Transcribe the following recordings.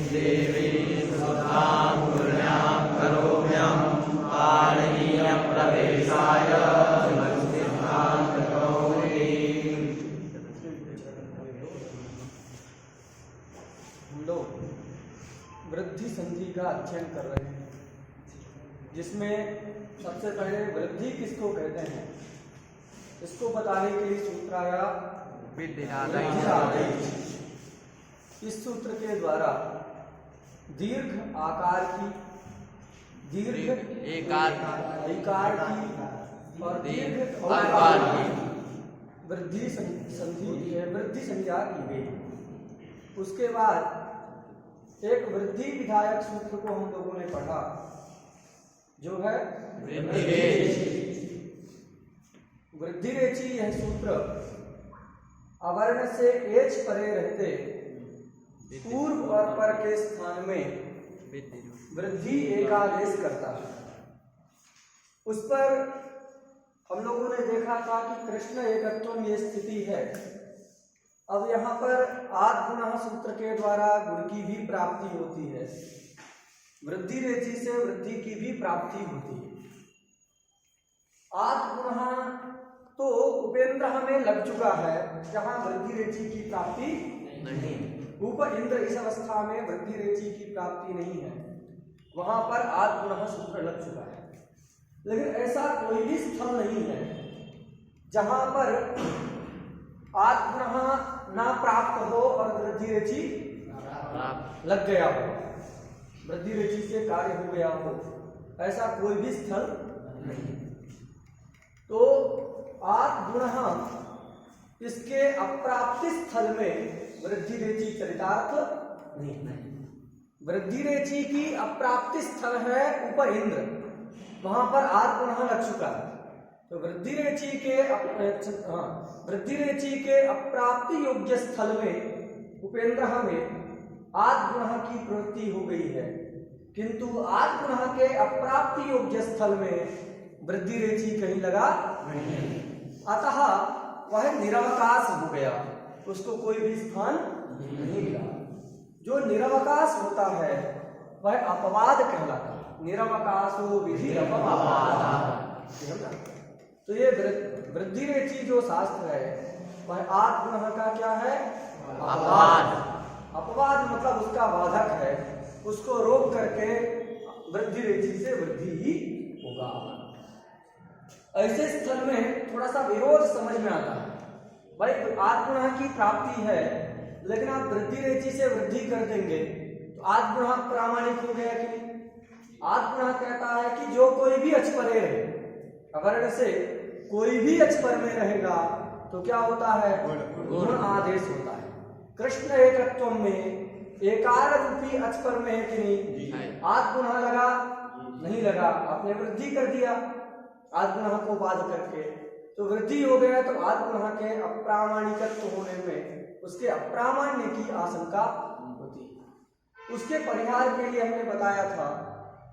देवी सुधां पुण्यां करोम्यं पाणिनीयं प्रवेशाय हम लोग वृद्धि संधि का अध्ययन कर रहे हैं, जिसमें सबसे पहले वृद्धि किसको कहते हैं इसको बताने के लिए सूत्र आया विद्यादेश। इस सूत्र के द्वारा दीर्घ आकार की, दीर्घ एकार की और दीर्घ आकार की वृद्धि संधि वृद्धि संज्ञा की गई। उसके बाद एक वृद्धि विधायक सूत्र को हम लोगों ने पढ़ा, जो है वृद्धिरेचि। यह सूत्र अवर्ण से एच परे रहते पूर्व और पर के स्थान में वृद्धि एकादेश करता है। उस पर हम लोगों ने देखा था कि कृष्ण एकत्व में ये स्थिति है। अब यहाँ पर आद गुणः सूत्र के द्वारा गुण की भी प्राप्ति होती है, वृद्धि रेचि से वृद्धि की भी प्राप्ति होती है। आद गुणः तो उपेंद्र हमें लग चुका है, जहाँ वृद्धि रेचि की प्राप्ति नहीं, ऊपर इंद्र इस अवस्था में वृद्धि रेचि की प्राप्ति नहीं है, वहां पर आद गुणः सूत्र लग चुका है। लेकिन ऐसा कोई भी स्थल नहीं है जहां पर आद गुणः ना प्राप्त हो और वृद्धि रेचि लग गया हो, वृद्धि रेचि से कार्य हो गया हो, ऐसा कोई भी स्थल नहीं। तो आद गुणः इसके अप्राप्ति स्थल में वृद्धि रेचि चरितार्थ नहीं। वृद्धि रेचि की अप्राप्ति स्थल है ऊपर इंद्र, वहां पर आद गुणः लग चुका है। तो वृद्धि रेचि के अप्राप्ति योग्य स्थल में उपेंद्र में आद गुणः की प्रवृत्ति हो गई है, किंतु आद गुणः के अप्राप्ति योग्य स्थल में वृद्धि रेचि कहीं लगा नहीं, अतः वह निरवकाश हो गया, उसको कोई भी स्थान नहीं मिला। जो निरवकाश होता है वह अपवाद कहलाता है। निरवकाशो विधि अपवाद। तो ये वृद्धि रेचि जो शास्त्र है वह आद गुणः का क्या है? अपवाद। अपवाद मतलब उसका बाधक है, उसको रोक करके वृद्धि रेचि से वृद्धि ही होगा। ऐसे स्थल में थोड़ा सा विरोध समझ में आता है। भाई आद गुणः की प्राप्ति है, लेकिन आप वृद्धि रेचि से वृद्धि कर देंगे तो आद गुणः प्रामाणिक हो गया कि नहीं? आद गुणः कहता है कि जो कोई भी अच परे रहे, अवर्ण से कोई भी अच पर में रहेगा तो क्या होता है? गुण आदेश होता है। कृष्ण एकत्व में एकार रूपी अच पर में है कि नहीं? आद गुणः लगा नहीं लगा, आपने वृद्धि कर दिया आद गुणः को बाध करके, तो वृद्धि हो गया। तो आद गुणः के अप्रामाणिकत्व होने में उसके अप्रामाण्य की आशंका होती है। उसके परिहार के लिए हमने बताया था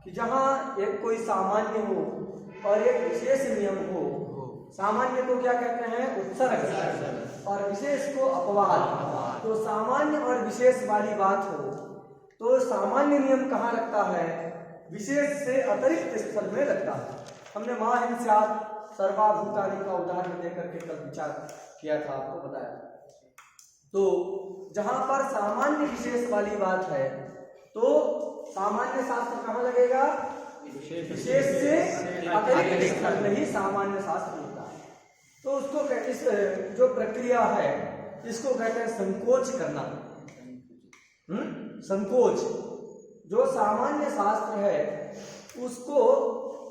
कि जहां एक कोई सामान्य हो और एक विशेष नियम हो, सामान्य को क्या कहते हैं? उत्सर्ग, और विशेष को अपवाद। तो सामान्य और विशेष वाली बात हो तो सामान्य नियम कहाँ लगता है? विशेष से अतिरिक्त स्थल में लगता है। हमने मां हिंस्यात् सर्वभूतानि का उदाहरण देकर के कल विचार किया था, आपको बताया। तो जहां पर सामान्य विशेष वाली बात है तो सामान्य शास्त्र कहाँ लगेगा? विशेष से अतिरिक्त स्थल में ही सामान्य शास्त्र होता है। तो उसको इस जो प्रक्रिया है इसको कहते हैं संकोच करना। संकोच, जो सामान्य शास्त्र है उसको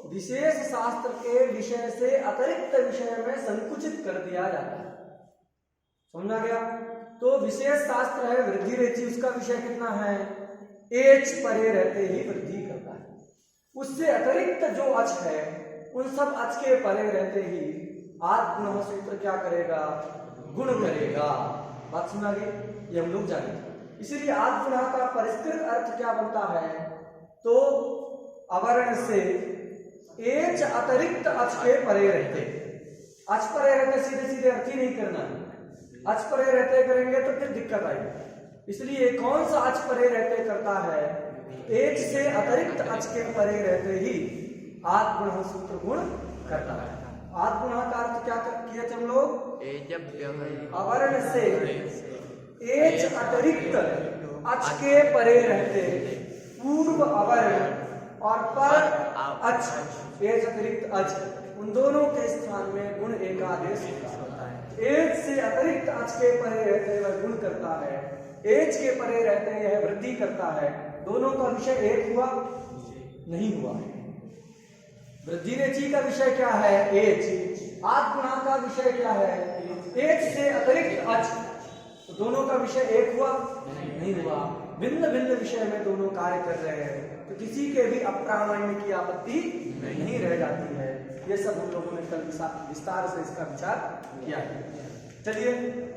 विशेष शास्त्र के विषय से अतिरिक्त विषय में संकुचित कर दिया जाता है। समझा गया? तो विशेष शास्त्र है वृद्धि रेचि, उसका विषय कितना है? एच परे रहते ही वृद्धि करता है। उससे अतिरिक्त जो अच है उन सब अच के परे रहते ही आद गुणः सूत्र क्या करेगा? गुण करेगा। बात सुना गई? ये हम लोग जाने। इसीलिए आद गुणः का परिष्कृत अर्थ क्या बनता है? तो अवर्ण से एच अतिरिक्त अच के परे रहते। अच परे रहते सीधे सीधे अर्थ ही नहीं करना, अच परे रहते करेंगे तो फिर दिक्कत आएगी। इसलिए कौन सा अच परे रहते करता है, एक से अतिरिक्त अच के परे रहते ही आद गुण सूत्र गुण करता है। आद गुण का अर्थ क्या किए थे हम लोग, अवर्ण से एच अतिरिक्त अच के परे रहते पूर्व अवर्ण और पर अच एच अतिरिक्त अच, उन दोनों के स्थान में गुण एकादेश होता है। एच से अतिरिक्त अच के परे रहते वह गुण करता है, एच के परे रहते यह वृद्धि करता है। दोनों का विषय एक हुआ नहीं हुआ। वृद्धि रेची का विषय क्या है, एच। आद गुणा का विषय क्या है, एच से अतिरिक्त अच। तो दोनों का विषय एक हुआ नहीं हुआ, भिन्न भिन्न विषय में दोनों कार्य कर रहे हैं, तो किसी के भी अप्रामाण्य की आपत्ति नहीं रह जाती है। ये सब हम लोगों ने कल विस्तार से इसका विचार किया है। चलिए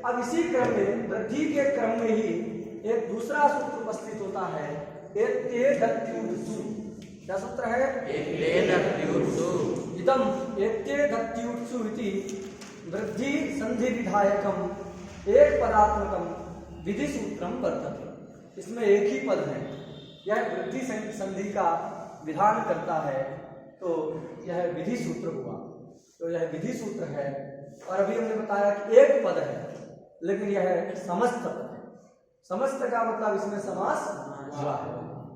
अब इसी क्रम में वृद्धि के क्रम में ही एक दूसरा सूत्र उपस्थित होता है, क्या सूत्र है, इदम एत्येदत्युत्सु इति वृद्धि संधि विधायकम एक पदात्मकम विधि सूत्रम वर्तते। इसमें एक ही पद है, यह वृद्धि संधि का विधान करता है, तो यह विधि सूत्र हुआ। तो यह विधि सूत्र है, और अभी हमने बताया कि एक पद है लेकिन यह समस्त पद है। समस्त का मतलब इसमें समास हुआ है।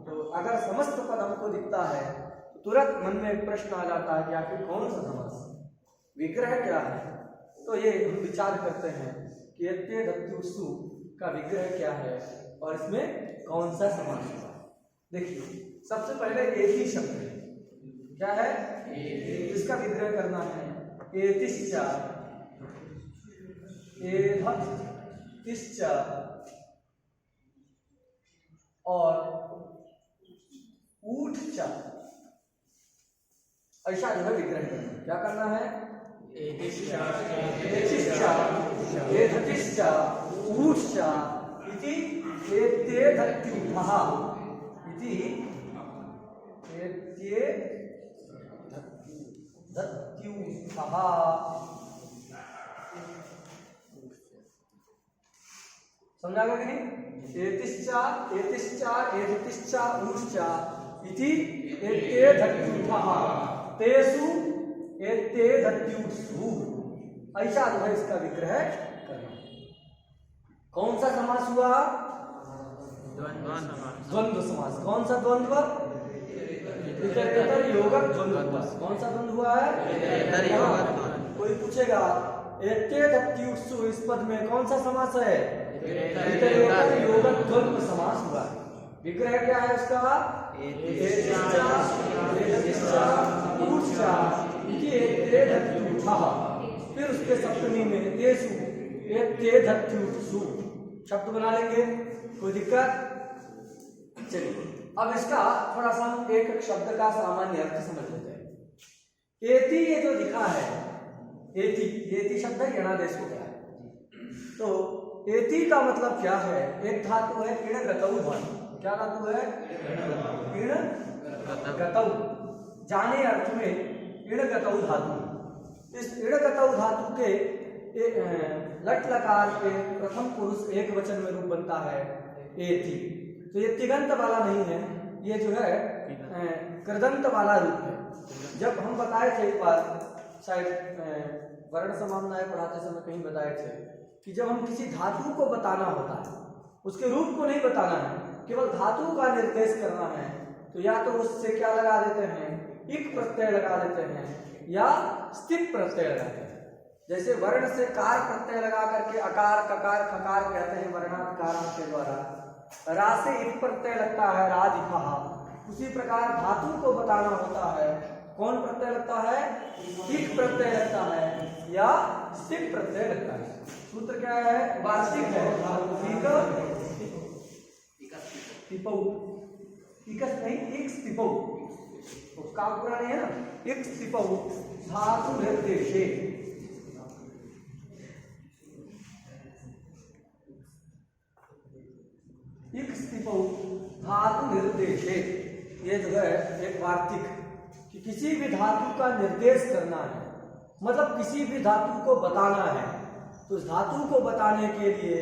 तो अगर समस्त पद हमको दिखता है तो तुरंत मन में एक प्रश्न आ जाता है कि आखिर कौन सा समास, विग्रह क्या है। तो ये हम विचार करते हैं कि एत्येदत्युत्सु का विग्रह क्या है और इसमें कौन सा समास हुआ। देखिए सबसे पहले एक ही शब्द है, क्या है, इसका विग्रह करना है। एतिश्च एधतिश्च और ऊठच, ऐसा जो है विग्रह करना है। क्या करना है, एतिश्च एधतिश्च ऊठच इति एत्येधत्युत्थः इति एत्येधत्युत्थः। समझा गया कि नहीं, एतिश्च एतिश्च एधतिश्च ऊठच इति एत्येधत्युत्थः तेषु एत्येधत्युत्सु, ऐसा जो है इसका विग्रह करना। कौन सा समास हुआ, द्वंद्व समास। कौन सा द्वंद्व, इतरेतर योगक द्वंद्व। कौन सा द्वंद्व हुआ है, कोई पूछेगा एत्येधत्युत्सु इस पद में कौन सा समास है, इतरेतर योगक द्वंद्व समास हुआ। विग्रह क्या है उसका, फिर उसके सप्तमी में तेषु एत्येधत्युत्सु शब्द बना लेंगे, कोई दिक्कत। चलिए अब इसका थोड़ा सा हम एक शब्द का सामान्य अर्थ समझ लेते हैं। एति ये जो लिखा है, एति, एति शब्द है यणादेश हो गया है। तो एति का मतलब क्या है, एक धातु है इणगतौ धातु। क्या धातु है, इणगतौ, जाने अर्थ में इणगतौ धातु। इस इणगतौ धातु के लट लकार के प्रथम पुरुष एक वचन में रूप बनता है एति। तो ये तिगंत वाला नहीं है, ये जो है कृदंत वाला रूप है। जब हम बताए थे एक बार, शायद वर्ण समामनाएं पढ़ाते समय कहीं बताए थे कि जब हम किसी धातु को बताना होता है, उसके रूप को नहीं बताना है, केवल धातु का निर्देश करना है, तो या तो उससे क्या लगा देते हैं, इक प्रत्यय लगा देते हैं या स्थित प्रत्यय लगाते हैं। जैसे वर्ण से कार प्रत्यय लगा करके अकार ककार खकार कहते हैं वर्णाधिकारांत के द्वारा, रा से इक प्रत्यय लगता है राजिखा। उसी प्रकार धातु को बताना होता है, कौन प्रत्यय लगता है, इक प्रत्यय लगता है या स्थित प्रत्यय लगता है। सूत्र क्या है, वार्षिक है, इकस नहीं, इक्स तिपौ, उसका पूरा नहीं है ना, इक्स तिपौ धातु निर्देशे। इक्स तिपौ धातु निर्देशे, ये जो है एक वार्तिक कि किसी भी धातु का निर्देश करना है, मतलब किसी भी धातु को बताना है, तो उस धातु को बताने के लिए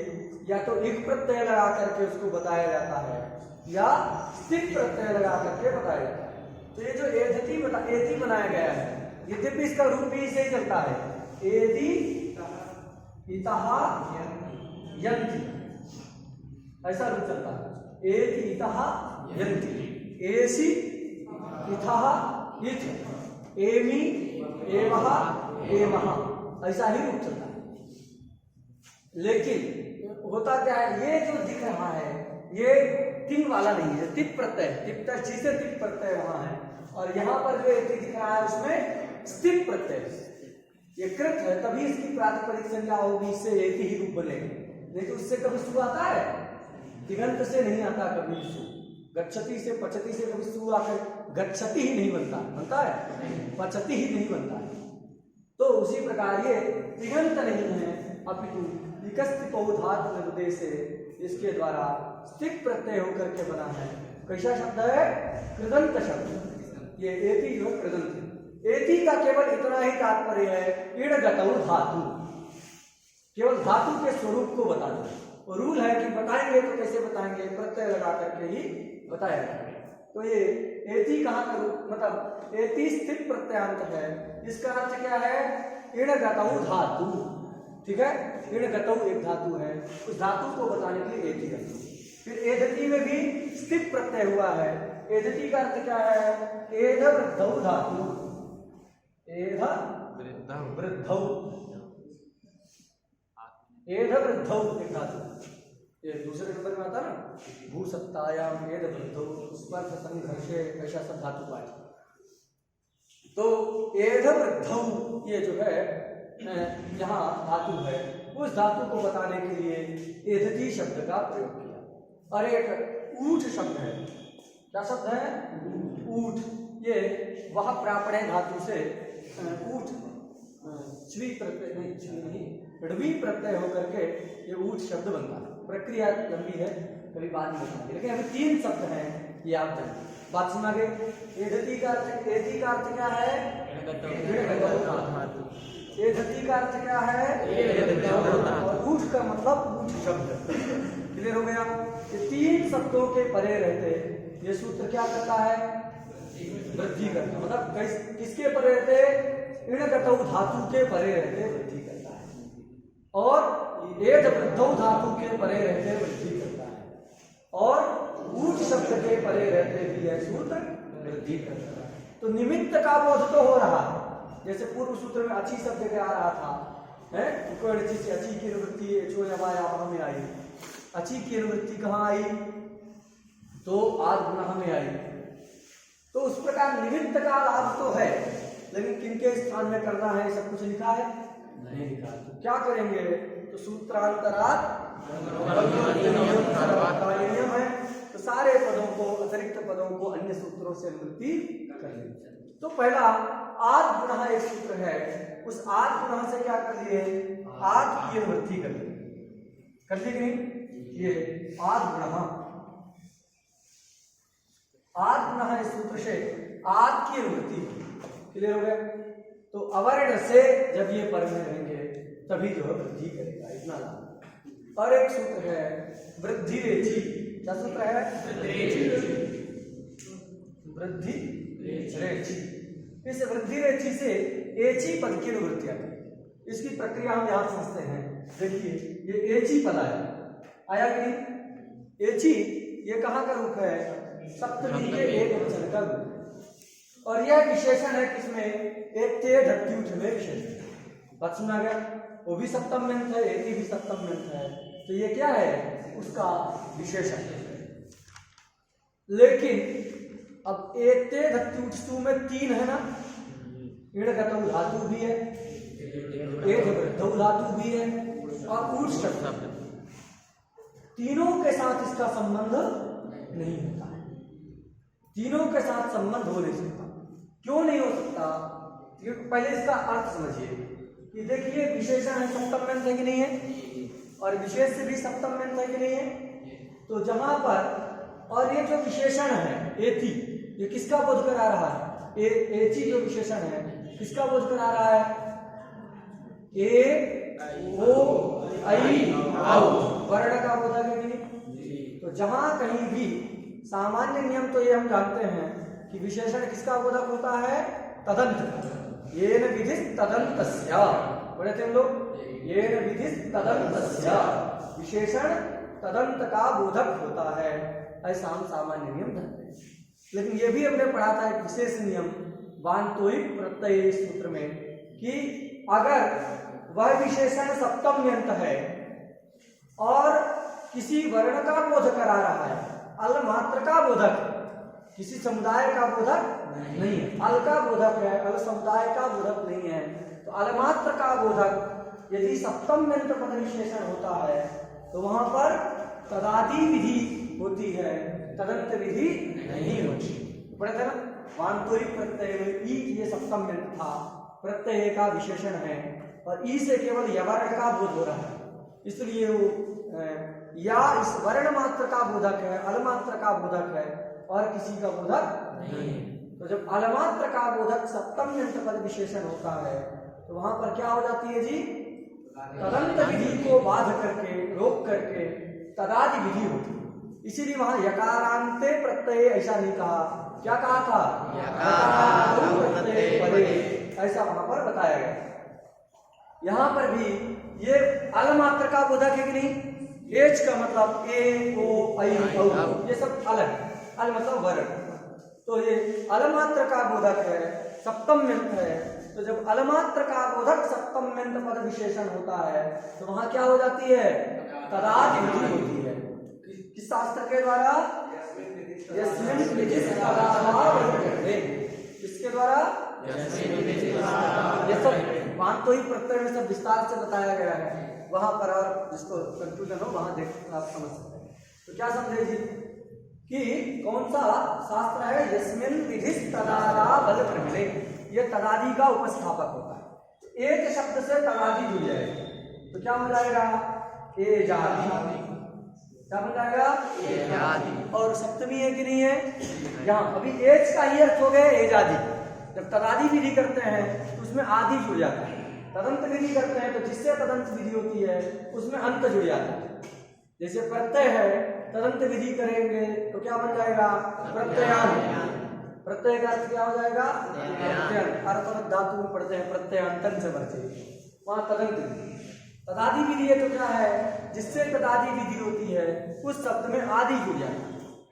या तो इक प्रत्यय लगा करके उसको बताया जाता है या स्थित प्रत्यय लगा करके बताया जाता है। तो ये जो एति बनाया गया है, यद्यपि इसका रूप भी इसे ही चलता है, एति इतः यन्ति, ऐसा रूप चलता है। एति इतः यन्ति, एसि इतः इथ, एमि एवः एमः, ऐसा ही रूप चलता है। लेकिन होता क्या है, ये जो दिख रहा है ये तिंग वाला नहीं है, तिप प्रत्यय, से तिप प्रत्यय वहां है, और यहाँ पर जो एति दिख रहा है उसमें स्थित प्रत्यय, ये कृत है, तभी इसकी प्रातिपदिक संज्ञा होगी, इससे एति ही रूप बनेगा। नहीं तो उससे कभी सु आता है, तिङन्त से नहीं आता कभी सु, गच्छति से पचति से कभी सु आकर गच्छति ही नहीं बनता, बनता है, पचति ही नहीं बनता है। तो उसी प्रकार ये तिङन्त नहीं है, अपितु विकस्तिपौ धातु निर्देश से इसके द्वारा स्थित प्रत्यय होकर के बना है। कैसा शब्द है? कृदंत शब्द। ये एति जो कृदंत, एति का केवल इतना ही तात्पर्य है, इड गतौ धातु, केवल धातु के स्वरूप को बता दो। रूल है कि बताएंगे तो कैसे बताएंगे, प्रत्यय लगा करके ही बताया जाएगा। तो ये एति कहाँ का रूप, मतलब एति स्थित प्रत्ययांत है, इसका अर्थ क्या है? इड गतौ धातु, ठीक है, इड गतौ एक धातु है, उस धातु को बताने के लिए एति करते हैं। फिर एधति में भी स्थित प्रत्यय हुआ है, एधति का अर्थ क्या है? एध वृद्धौ धातु, एध वृद्धौ, एध वृद्धौ एक धातु, ये दूसरे नंबर में आता ना, भू सत्तायाम एध वृद्धौ स्पर्श संघर्षे, ऐसा सब धातु पाठ। तो एध वृद्धौ ये जो है यहाँ धातु है, उस धातु को बताने के लिए एधति शब्द का प्रयोग किया। और एक ऊठ शब्द है, क्या शब्द है? ऊठ, ये वह प्रापणे धातु से ऊठ, च्वी प्रत्यय नहीं, ऋवी प्रत्यय होकर के ये ऊठ शब्द बनता है। प्रक्रिया लंबी है, कभी बाद में बताएंगे, लेकिन अभी 3 शब्द हैं, ये आप जानिए। बात सुना गए? एधति का अर्थ, एति का अर्थ क्या है? एधति का अर्थ क्या है? और ऊठ का मतलब ऊठ शब्द। क्लियर हो गया? ये 3 शब्दों के परे रहते ये सूत्र क्या करता है? वृद्धि करता, मतलब किसके परे रहते? इण गतौ धातु के परे रहते वृद्धि करता है, और एध वृद्धौ धातु के परे रहते वृद्धि करता है, और ऊठ शब्द के परे रहते भी यह सूत्र वृद्धि करता है। तो निमित्त का बोध तो हो रहा है, जैसे पूर्व सूत्र में अच्छी शब्द क्या आ रहा था, है से अच्छी की निवृत्ति में आई, अच्छी की निवृत्ति कहाँ आई? तो आज गुना में आई। तो उस प्रकार निमित्त का लाभ तो है, लेकिन किनके स्थान में करना है सब कुछ लिखा है? नहीं लिखा। तो क्या करेंगे? तो सूत्रांतरात् नियम है, तो सारे पदों को, अतिरिक्त पदों को अन्य सूत्रों से निवृत्ति कर लेंगे। तो पहला आद गुणः एक सूत्र है, उस आद गुणः से क्या कर लिए? आद की निवृत्ति कर ली, कर ली कि नहीं? ये आद गुणः, आद गुणः इस सूत्र से आद की निवृत्ति। क्लियर हो गया? तो अवर्ण से जब ये पर में रहेंगे तभी जो है वृद्धि करेगा, इतना लाभ। और एक सूत्र है वृद्धि रेचि, क्या सूत्र है? वृद्धि रेचि। इस वृद्धि रेचि से एची पद की निवृत्ति आती, इसकी प्रक्रिया हम यहां समझते हैं। देखिए ये एची पद आया कि नहीं? एची ये कहाँ का रूप है? सप्तमी के एक वचन का रूप, और यह विशेषण है किसमें? एते धत्युठ में विशेषण। बात सुना गया? वो भी सप्तम में है, एति भी सप्तम में है, तो ये क्या है? उसका विशेषण है। लेकिन अब एते धत्युठ में 3 है ना, इण गतौ धातु भी है, एध वृद्धौ धातु भी है, और ऊठ शब्द, तीनों के साथ इसका संबंध नहीं होता है। तीनों के साथ संबंध हो नहीं सकता। क्यों नहीं हो सकता? क्योंकि पहले इसका अर्थ समझिए कि देखिए विशेषण है, सप्तम में है कि नहीं है, और विशेष से भी सप्तम में है कि नहीं है। तो जहां पर, और ये जो विशेषण है एति, ये किसका बोध करा रहा है? एची जो विशेषण है किसका बोध करा रहा है? ए ओ आई आओ, वर्ण का बोधक है कि नहीं? तो जहां कहीं भी सामान्य नियम तो ये हम जानते हैं कि विशेषण किसका बोधक होता है? तदंत। येन विधिस् तदन्तस्य, पढ़े थे हम लोग, येन विधिस् तदन्तस्य, विशेषण तदंत का बोधक होता है, ऐसा हम सामान्य नियम जानते हैं। लेकिन ये भी हमने पढ़ा था एक विशेष नियम वान्तोइक प्रत्यय सूत्र में कि अगर वह विशेषण सप्तम्यंत है और किसी वर्ण का बोध करा रहा है, अल मात्र का बोधक, किसी समुदाय का बोधक नहीं है, अल का बोधक है, अल समुदाय का बोधक नहीं है, तो अल मात्र का बोधक यदि सप्तम्यंत पद विशेषण होता है तो वहां पर तदादि विधि होती है, तदंत विधि नहीं होती। पढ़े थे ना, वान्तोइक प्रत्यय में ई ये सप्तम्यंत था, प्रत्यय का विशेषण है और ई से केवल यवर्ण का बोध हो रहा है, इसलिए वो या इस वर्ण मात्र का बोधक है, अल मात्र का बोधक है और किसी का बोधक नहीं है। तो जब अल मात्र का बोधक सप्तम्यंत पद विशेषण होता है तो वहां पर क्या हो जाती है जी? तदंत विधि को बाध करके, रोक करके तदादि विधि होती है। इसीलिए वहां यकारांते प्रत्यय ऐसा नहीं कहा, क्या कहा था? प्रत्यय परे, ऐसा वहां पर बताया गया। यहां पर भी ये अल मात्र का बोधक है कि नहीं? एच का मतलब ए ओ आई औ, ये सब अलग, अल मतलब वर्ण, तो ये अल मात्र का बोधक है, सप्तम्यंत है। तो जब अल मात्र का बोधक सप्तम्यंत पद विशेषण होता है तो वहां क्या हो जाती है? तदादि विधि होती है। किस शास्त्र के द्वारा? यस्मिन् विधिस् तदाभावे, किसके द्वारा? ये सब वान्तोइक प्रत्यय में सब विस्तार से बताया गया है, वहां पर और जिसको कंफ्यूजन हो वहां देख आप समझ सकते हैं। तो क्या समझे जी कि कौन सा शास्त्र है? यस्मिन् विधिस् तदाभाव प्रमिले, ये तदादि का उपस्थापक होता है। एक शब्द से तदादि जुड़ जाएगा तो क्या हो जाएगा? एजादि, क्या बन जाएगा? एजादि। और सप्तमी है कि नहीं है? यहाँ अभी एज का ही अर्थ हो गया एजादि। जब तदादि विधि करते हैं तो उसमें आदि जुड़ जाता है, तदंत विधि करते हैं तो जिससे तदंत विधि होती है उसमें अंत जुड़ जाता है। जैसे प्रत्यय है, तदंत विधि करेंगे तो क्या बन जाएगा? प्रत्ययान। प्रत्यय का अर्थ क्या हो जाएगा? अर्थवत धातु में पढ़ते हैं प्रत्ययांतन से बचे, वहां तदंत विधि। तदादि विधि है तो क्या है? जिससे तदादि विधि होती है उस शब्द में आदि जुड़ जाएगा।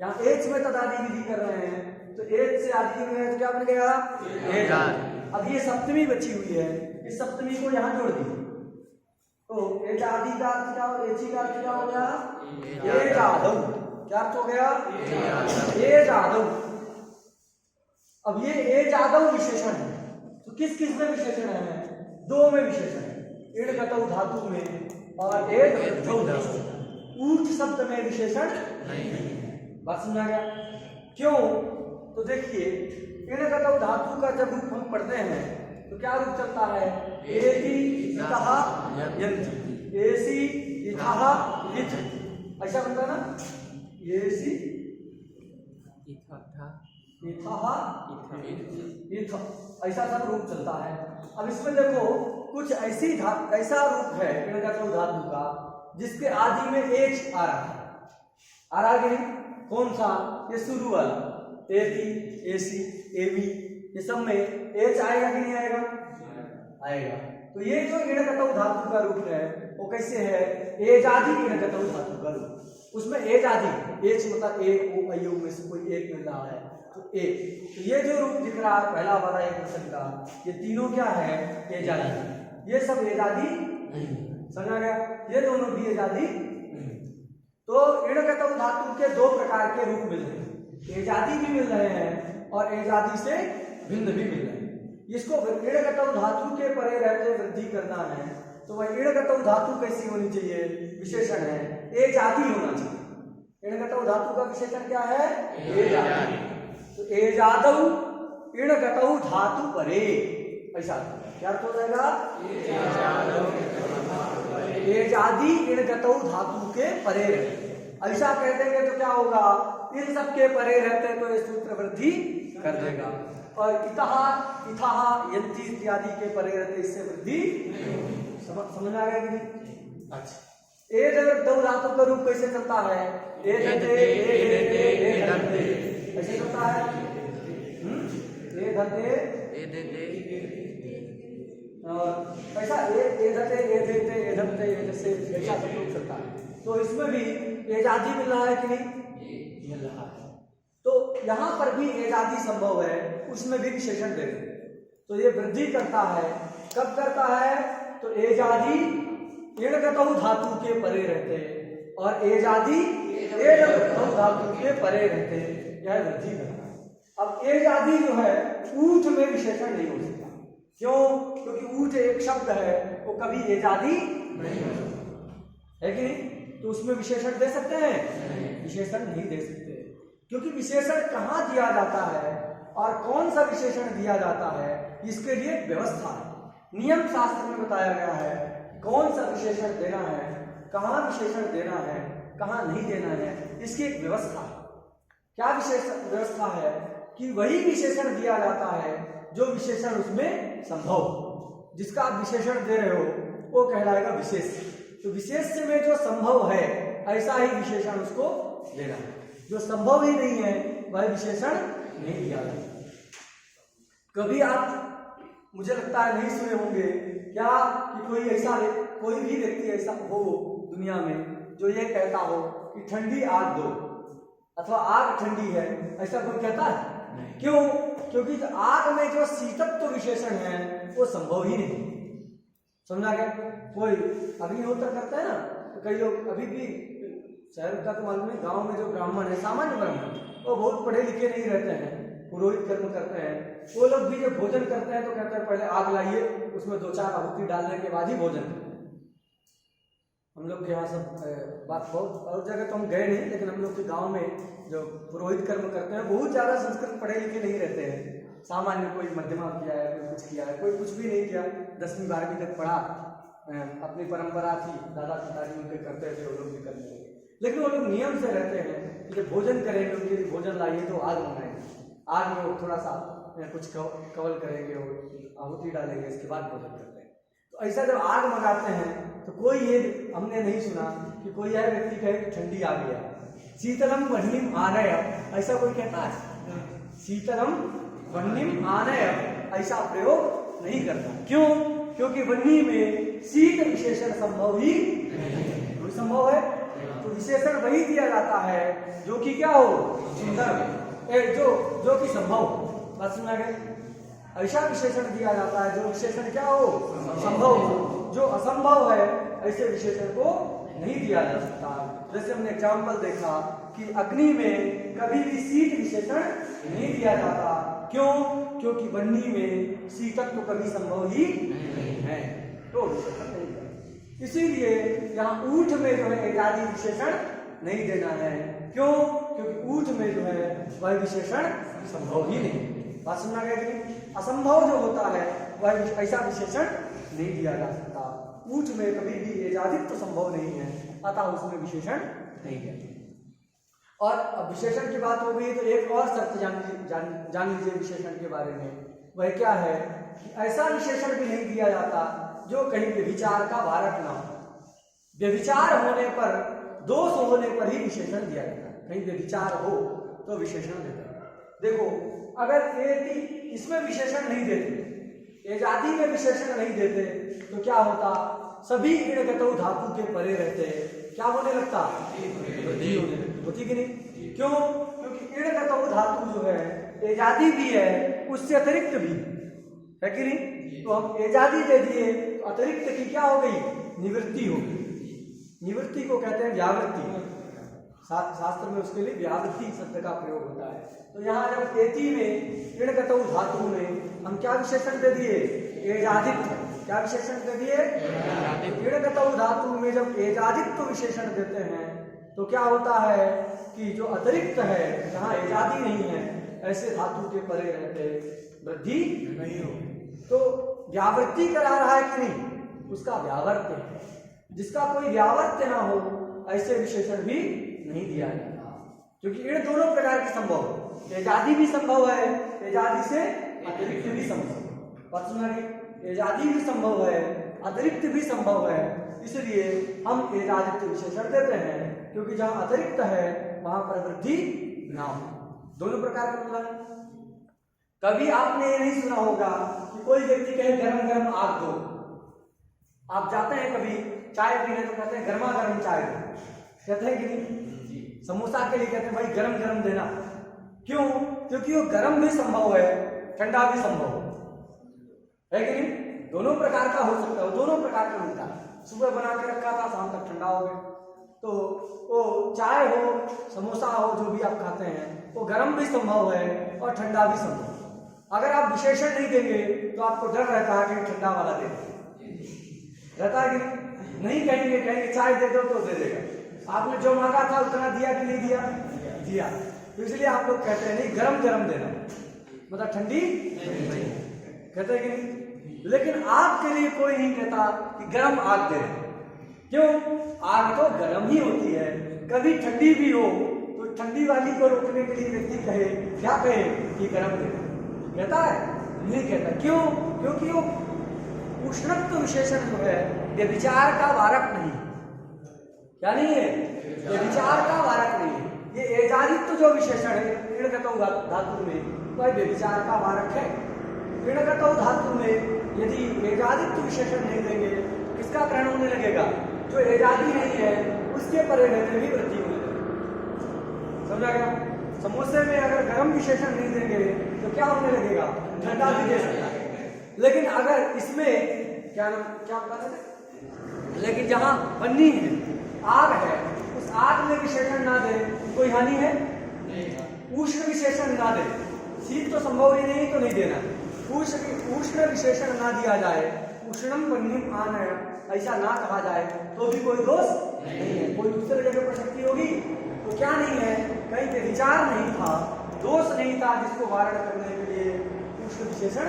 यहाँ एच में तदादि विधि कर रहे हैं तो एच से आदि में तो क्या बन गया? एज। अब ये सप्तमी बची हुई है, इस सप्तमी को यहाँ जोड़ दी तो एज आदि का अर्थ क्या? एची का अर्थ क्या हो गया? एज आदव। क्या अर्थ हो गया? एज आदव। अब ये एज आदव विशेषण है तो किस किस में विशेषण है? दो में विशेषण है, इड गतौ धातु में और एड वृद्धौ धातु में। ऊठ शब्द में विशेषण नहीं। बात समझा गया? क्यों? तो देखिए इड गतौ धातु का जब रूप हम पढ़ते हैं तो क्या रूप चलता है? एति इतः यन्ति, एसी इतः इथ, ऐसा बनता है ना? एसी इथ, ऐसा सब रूप चलता है। अब इसमें देखो कुछ ऐसा रूप है इड गतौ धातु का जिसके आदि में एच आ रहा है, आ रहा कि नहीं? कौन सा? ये शुरू वाला एती, एसी, एवी, ये सब में एच आएगा कि नहीं आएगा? आएगा। तो ये जो इड गतौ धातु का रूप है वो कैसे है? एजादि इड गतौ धातु का रूप। उसमें एजादि, एच मतलब ए ओ आई में से कोई एक मिल रहा है तो एक। तो ये जो रूप दिख रहा है पहला वाला एक वचन का, ये तीनों क्या है? एजादि। ये सब एजादि नहीं, समझा गया? ये दोनों भी एजादि नहीं। तो इड गतौ धातु के दो प्रकार के रूप मिल रहे हैं, एजादि भी मिल रहे हैं और एजादि से भिन्न भी मिल रहे हैं। इसको इड गतौ धातु के परे रहते वृद्धि करना है तो वह इड गतौ धातु कैसी होनी चाहिए? विशेषण है, एजादि होना चाहिए। इड गतौ धातु का विशेषण क्या है? एजादि। तो एजादौ इड गतौ धातु परे, ऐसा क्या अर्थ हो जाएगा? एजादि इड गतौ धातु के परे रहते, ऐसा कह देंगे तो क्या होगा? इन सब के परे रहते तो ये सूत्र वृद्धि कर देगा। और इतः इथः यन्ति इत्यादि के परे रहते इससे वृद्धि समझ आ गया कि नहीं? अच्छा, ए दो धातु का रूप कैसे चलता है? ए धते ए धते ऐसे चलता है। ए धते और ऐसा ए धते ए देते ए धते जैसे ऐसा सब लोग चलता है। तो इसमें भी एजादी मिल रहा है कि नहीं? मिल रहा है। तो यहाँ पर भी एजादी संभव है, उसमें भी विशेषण दे दें तो ये वृद्धि करता है। कब करता है? तो एजादी इणगतौ धातु के परे रहते और एजादी एणगतौ धातु के परे रहते, यह वृद्धि करता है। अब एजादी जो है ऊठ में विशेषण नहीं हो सकता। क्यों? क्योंकि ऊठ एक शब्द है, वो कभी एजादी नहीं हो सकता है कि नहीं? तो उसमें विशेषण दे सकते हैं? विशेषण नहीं दे सकते, क्योंकि विशेषण कहाँ दिया जाता है और कौन सा विशेषण दिया जाता है, इसके लिए एक व्यवस्था है। नियम शास्त्र में बताया गया है कौन सा विशेषण देना है, कहाँ विशेषण देना है, कहाँ नहीं देना है, इसकी एक व्यवस्था है। क्या व्यवस्था है? कि वही विशेषण दिया जाता है जो विशेषण उसमें संभव हो। जिसका आप विशेषण दे रहे हो वो कहलाएगा विशेष। तो विशेष में जो संभव है ऐसा ही विशेषण उसको देना है। जो संभव ही नहीं है वह विशेषण नहीं दिया जाता। कभी आप मुझे लगता है नहीं सुने होंगे क्या कि कोई भी व्यक्ति ऐसा हो दुनिया में जो ये कहता हो कि ठंडी आग दो अथवा आग ठंडी है, ऐसा कोई कहता है? क्यों? क्योंकि आग में जो शीतत्व विशेषण है वो संभव ही नहीं। समझा गया? कोई अग्निहोत्र करता है ना, तो कई लोग अभी भी शहर का तो मालूम नहीं, गांव में जो ब्राह्मण है, सामान्य ब्राह्मण, वो बहुत पढ़े लिखे नहीं रहते हैं, पुरोहित कर्म करते हैं। वो लोग भी जब भोजन करते हैं तो कहते हैं पहले आग लाइए, उसमें 2-4 आहुति डालने के बाद ही भोजन करें। हम लोग के यहाँ सब बात बहुत और जगह तो हम गए नहीं, लेकिन हम लोग के गांव में जो पुरोहित कर्म करते हैं बहुत ज़्यादा संस्कृत पढ़े लिखे नहीं रहते हैं। सामान्य कोई मध्यमा किया है, कोई कुछ किया है, कोई कुछ भी नहीं किया, 10वीं 12वीं तक पढ़ा, अपनी परंपरा थी, दादा पिताजी उनके करते थे, वो लोग भी करने लगे। लेकिन वो लोग नियम से रहते हैं कि जब भोजन करेंगे उनके लिए भोजन लाइए तो आग मंगाएंगे, आग में वो थोड़ा सा कुछ कवल करेंगे और आहुति डालेंगे, इसके बाद भोजन करते हैं। तो ऐसा जब आग मंगाते हैं तो कोई ये हमने नहीं सुना कि कोई यह व्यक्ति कहे कि ठंडी आ गया, शीतलम वह्निम आनय, ऐसा कोई कहता है? शीतलम वह्निम आनय ऐसा प्रयोग नहीं करता। क्यों? क्योंकि वह्नि में शीत विशेषण संभव ही नहीं संभव है। तो विशेषण वही दिया जाता है जो कि क्या हो? सुंदर, जो कि संभव हो। बात सुना गया? ऐसा विशेषण दिया जाता है जो विशेषण क्या हो? संभव हो। जो असंभव है ऐसे विशेषण को नहीं दिया जा सकता। जैसे हमने एग्जाम्पल देखा कि अग्नि में कभी भी शीत विशेषण नहीं दिया जाता। क्यों? क्योंकि वह्नि में शीतत्व कभी संभव ही नहीं है, तो विशेषण नहीं दिया। इसीलिए यहाँ ऊठ में जो है एजादी विशेषण नहीं देना है। क्यों? क्योंकि ऊठ में जो है वह विशेषण संभव ही नहीं। बात सुनना गया कि असंभव जो होता है वह ऐसा विशेषण नहीं दिया जा सकता। ऊठ में कभी भी एजादित्व संभव नहीं है, अतः उसमें विशेषण नहीं है। और अब विशेषण की बात हो गई तो एक और शर्त जान लीजिए विशेषण के बारे में। वह क्या है कि ऐसा विशेषण भी नहीं दिया जाता जो कहीं व्यभिचार का वारक ना हो। व्यभिचार होने पर, दोष होने पर ही विशेषण दिया जाता है। कहीं व्यभिचार हो तो विशेषण देता है। देखो, अगर इसमें विशेषण नहीं देते, एजादी में विशेषण नहीं देते तो क्या होता? सभी इणगतौ धातु के परे रहते, क्या होने लगता? होती कि नहीं? क्यों? क्योंकि इणगतौ धातु जो है एजादी भी है, उससे अतिरिक्त भी है कि नहीं? तो हम एजादी दे दिए तो अतिरिक्त की क्या हो गई? निवृत्ति हो गई। निवृत्ति को कहते हैं व्यावृत्ति। शास्त्र में उसके लिए व्यावृत्ति शब्द का प्रयोग होता है। तो यहाँ जब एति में इणगतौ धातु में हम क्या विशेषण दे दिए? एजादित्व। क्या विशेषण दे दिए? इणगतौ धातु में जब एजादित्व विशेषण देते हैं तो क्या होता है कि जो अतिरिक्त है, जहाँ एजादी नहीं है, ऐसे धातु के परे रहते वृद्धि नहीं हो। तो व्यावृत्ति करा रहा है कि नहीं? उसका व्यावर्त्य है। जिसका कोई व्यावर्त्य ना हो ऐसे विशेषण भी नहीं दिया जाता, क्योंकि इन दोनों प्रकार की संभव है। एजादी भी संभव है, एजादी से अतिरिक्त भी संभव है। एजादी भी संभव है, अतिरिक्त भी संभव है। इसलिए हम एजादित्य विशेषण देते हैं, क्योंकि जहां अतिरिक्त है वहां पर वृद्धि ना हो। दोनों प्रकार का उदाहरण। कभी आपने ये नहीं सुना होगा कि कोई व्यक्ति कहे गरम गरम आग दो। आप जाते हैं कभी चाय पीने तो कहते हैं गर्मा गर्म चाय दो, कहते हैं कि नहीं? समोसा के लिए कहते हैं भाई गरम गरम देना। क्यों? क्योंकि वो गरम भी संभव है, ठंडा भी संभव है कि नहीं? दोनों प्रकार का हो सकता है, दोनों प्रकार का मिलता है। सुबह बना के रखा था, शाम तक ठंडा हो गया। तो वो चाय हो, समोसा हो, जो भी आप खाते हैं वो गरम भी संभव है और ठंडा भी संभव। अगर आप विशेषण नहीं देंगे तो आपको डर रहता है कि ठंडा वाला दे रहता है कि नहीं? कहेंगे चाय दे दो तो दे देगा। आपने जो मांगा था उतना दिया कि नहीं दिया? दिया। तो इसलिए आप लोग कहते हैं नहीं गरम गरम देना, मतलब ठंडी नहीं, कहते हैं कि नहीं? लेकिन आग के लिए कोई नहीं कहता कि गरम आग दे। क्यों? आग तो गरम ही होती है। कभी ठंडी भी हो तो ठंडी वाली को रोकने के लिए व्यक्ति कहे, क्या कहे कि गरम दे, कहता है? नहीं कहता। क्यों? क्योंकि वो उष्णत्व विशेषण जो है व्यभिचार का वारक नहीं। क्या नहीं है? व्यभिचार का वारक नहीं है। ये एजादित्व जो विशेषण है क्रीडगतौ धातु में वह व्यभिचार का वारक है। क्रीडगतौ धातु में यदि एजादित्व विशेषण नहीं देंगे किसका ग्रहण होने लगेगा? जो एजादी नहीं है उसके परिणत में भी वृद्धि होने लगेगी। समझा गया? समोसे में अगर गर्म विशेषण नहीं देंगे तो क्या होने लगेगा? ठंडा भी दे सकता है। लेकिन अगर इसमें क्या बता रहे थे? लेकिन जहां पन्नी है, आग है, उस आग में विशेषण ना दे कोई हानि है? उष्ण विशेषण ना दे, शीत तो संभव ही नहीं तो नहीं देना। उष्ण विशेषण ना दिया जाए, उष्णम पन्नीम आनय ऐसा ना कहा जाए तो भी कोई दोष नहीं है। कोई दूसरे जगह पर शक्ति होगी तो क्या नहीं है? कहीं पे विचार नहीं था, दोष नहीं था जिसको वारण करने के लिए उष्ण विशेषण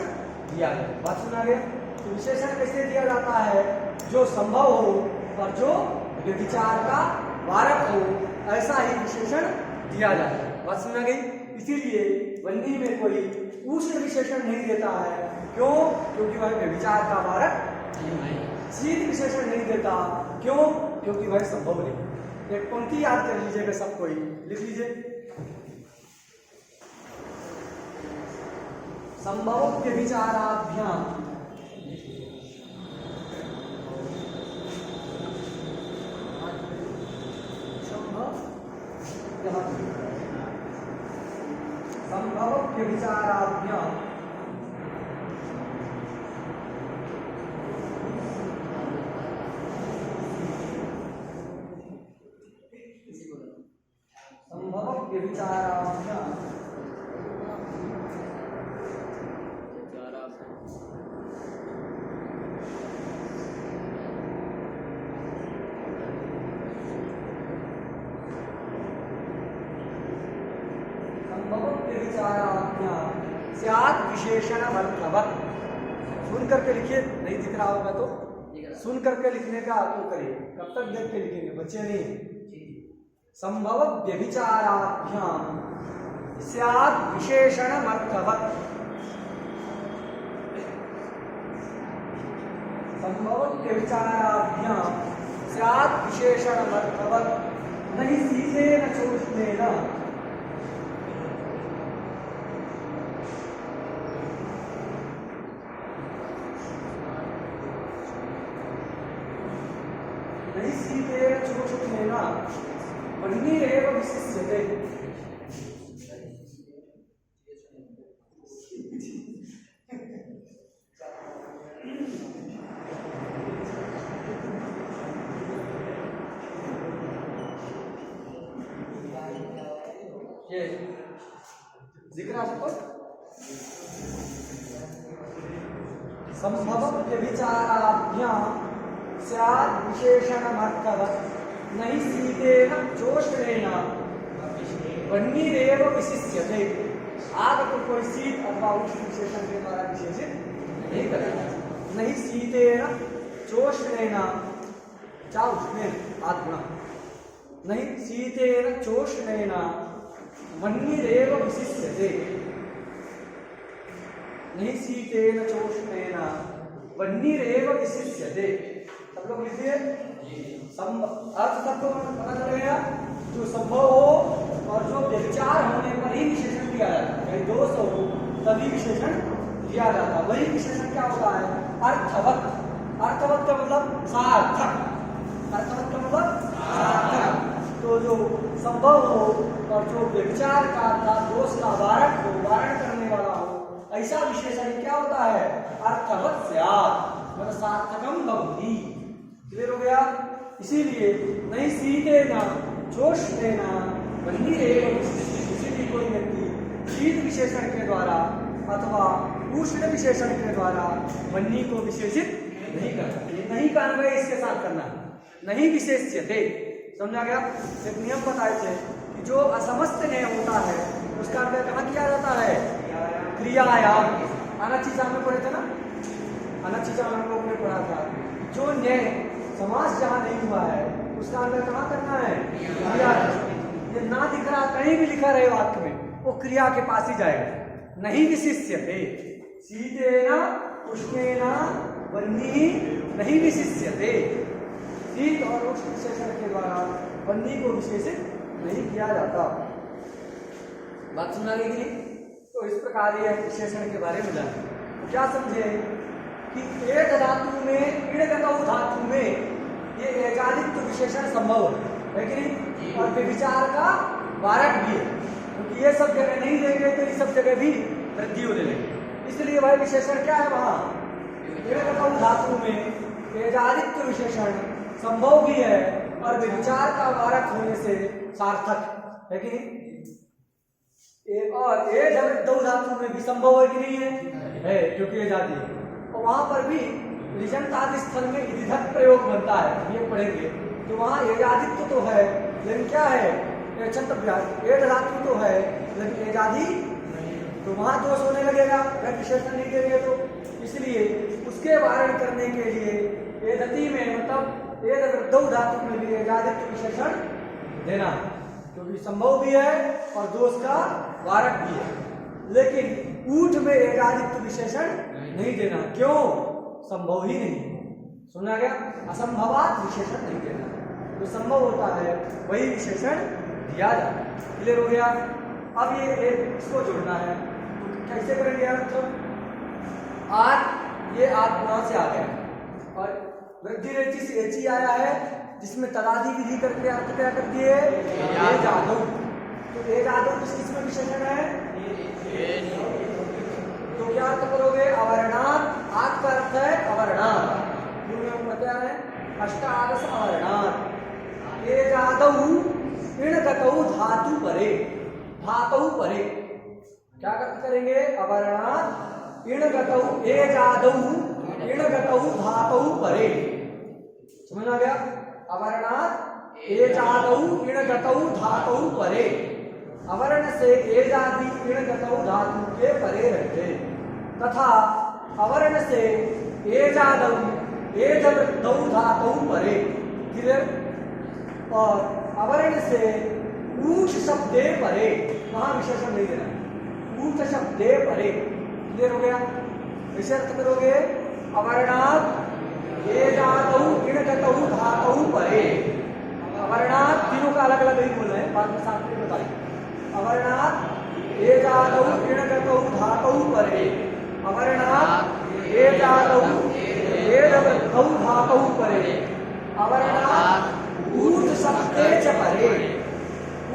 दिया गया। बात सुना गया? तो विशेषण कैसे दिया जाता है? जो संभव हो और जो विचार का वारक हो, ऐसा ही विशेषण दिया जाता है। बात सुना गई? इसीलिए वन्नी में कोई उष्ण विशेषण नहीं देता है। क्यों? क्योंकि वह विचार का वारक नहीं। शीत विशेषण नहीं देता। क्यों? क्योंकि वह संभव नहीं। एक पंक्ति याद कर लीजिएगा, सब कोई लिख लीजिए। संभव व्यभिचाराभ्याम संभव व्यभिचाराभ्याम संभव व्यभिचाराभ्याम स्यात् विशेषण अर्थवत्। सुन करके लिखिए, नहीं दिख रहा होगा तो सुन करके लिखने का तो करिए। कब तक देख के लिखेंगे? बच्चे नहीं। संभव व्यभिचाराभ्याम स्यात् विशेषण अर्थवत्। संभव व्यभिचाराभ्याम स्यात् विशेषण अर्थवत् नहीं शीतेन चोष्णेन वह्निरेव विशिष्यते। ये जिक्र आपको संभव व्यभिचाराभ्याम स्यात् विशेषणमर्थवत् नहीं शीतेन चोष्णेन वह्निरेव विशिष्यते। आग को कोई शीत अथवा उष्ण विशेषण के द्वारा विशेषित नहीं करेगा। नहीं शीतेन चोष्णेन चा उष्णेन आद गुण नहीं शीतेन चोष्णेन वह्निरेव विशिष्यते। नहीं शीतेन चोष्णेन वह्निरेव विशिष्यते। सब लोग लिखिए। अर्थ सबको पता चल गया। जो संभव हो और जो व्यभिचार होने पर ही विशेषण दिया जाता है, कहीं दोष हो तभी विशेषण दिया जाता है। वही विशेषण क्या होता है? अर्थवत। अर्थवत का मतलब सार्थक। अर्थवत का मतलब सार्थक। तो जो संभव हो और जो व्यभिचार का दोष का वारक हो, वारण करने वाला हो, ऐसा विशेषण क्या होता है? अर्थवत स्यात्, मतलब सार्थकम भवति। क्लियर हो गया? इसीलिए नहीं सीते ना जोश देना वन्नी एवं, इसीलिए कोई व्यक्ति शीत विशेषण के द्वारा अथवा उष्ण विशेषण के द्वारा वन्नी को विशेषित नहीं करता। नहीं का अन्वय इसके साथ करना है, नहीं विशेष्यते। समझा गया? एक नियम बताए थे कि जो असमस्त न्याय होता है उसका अन्वय कहाँ किया जाता है? क्रियायाम। अनचिजा में पढ़े थे ना, अनचिजा में हम लोग ने पढ़ा था। जो न्याय समास जहाँ नहीं हुआ है उसका अन्वय कहाँ करना है? क्रिया। ये ना दिख रहा, कहीं भी लिखा रहे वाक्य में, वो क्रिया के पास ही जाएगा। नहीं विशिष्यते, शीतेन उष्णेन वह्नि नहीं विशिष्यते। शीत और उष्ण विशेषण के द्वारा वह्नि को विशेषित नहीं किया जाता। बात सुना गई? तो इस प्रकार ये विशेषण के बारे में जाने। तो क्या समझे कि एक धातु में इणगतौ धातु में ये एकादित्व विशेषण संभव है कि नहीं? और व्यभिचार का वारक भी है, क्योंकि ये सब जगह नहीं देंगे तो इस सब जगह भी वृद्धि हो जाएगी। इसलिए वह विशेषण क्या है? वहां इणगतौ धातु में एकादित्व विशेषण संभव भी है और व्यभिचार का वारक होने से सार्थक है कि नहीं? और ए दो धातु में भी संभव है कि नहीं है? क्योंकि ये जाती है। और वहां पर भी लिजंतादि स्थल में इदिधक प्रयोग बनता है, ये पढ़ेंगे। तो वहां एजादित्व तो है लेकिन क्या है? एड धातु तो है लेकिन एजादि, तो वहां दोष होने लगेगा विशेषण नहीं देंगे तो। इसलिए उसके वारण करने के लिए एदति में मतलब दो धातु में भी एजादित्व विशेषण देना, क्योंकि संभव भी है और दोष का वारक भी है। लेकिन ऊठ में एकादित्व विशेषण नहीं देना। क्यों? संभव ही नहीं। सुना गया? असंभवात विशेषण नहीं देना। जो संभव होता है वही विशेषण दिया जाता है। क्लियर हो गया? अब ये इसको जोड़ना है, तो कैसे करेंगे अर्थ? आज ये आद गुणा से आ गया और वृद्धि रेचि से एची आया है, जिसमें तदादि विधि करके अर्थ क्या कर दिए? ए जादव। तो ए जादव किस में विशेषण है? तो क्या अर्थ करोगे? अवर्णात। आद का अर्थ है अवर्णात। क्या है? अष्टादश अवर्णात। ए जादव इणगतौ धातु परे, धातु परे। क्या करेंगे? अवर्णात इणगतौ ए जादव इणगतौ धातु परे। समझ आ गया? अवर्णात एजादौ इणगतौ धातु परे। अवर्ण से एजादि इणगतौ धातु के परे रहते, तथा अवर्ण से एजादौ एजवृद्धौ धातु परे। क्लियर? और अवर्ण से ऊष शब्दे परे, वहां विशेषण नहीं देना, ऊष शब्दे परे। क्लियर हो गया? इसे अर्थ करोगे अवर्णात एजादौ इणगतौ धातु परे। अवर्णात तीनों का अलग अलग ही बोल रहे हैं, बाद में साथ में बताइए। अवर्णात एजादौ इणगतौ धातु परे। अवर्णात एजादौ एजवृद्धौ धातु परे। अवर्णात ऊठ शब्दे च परे,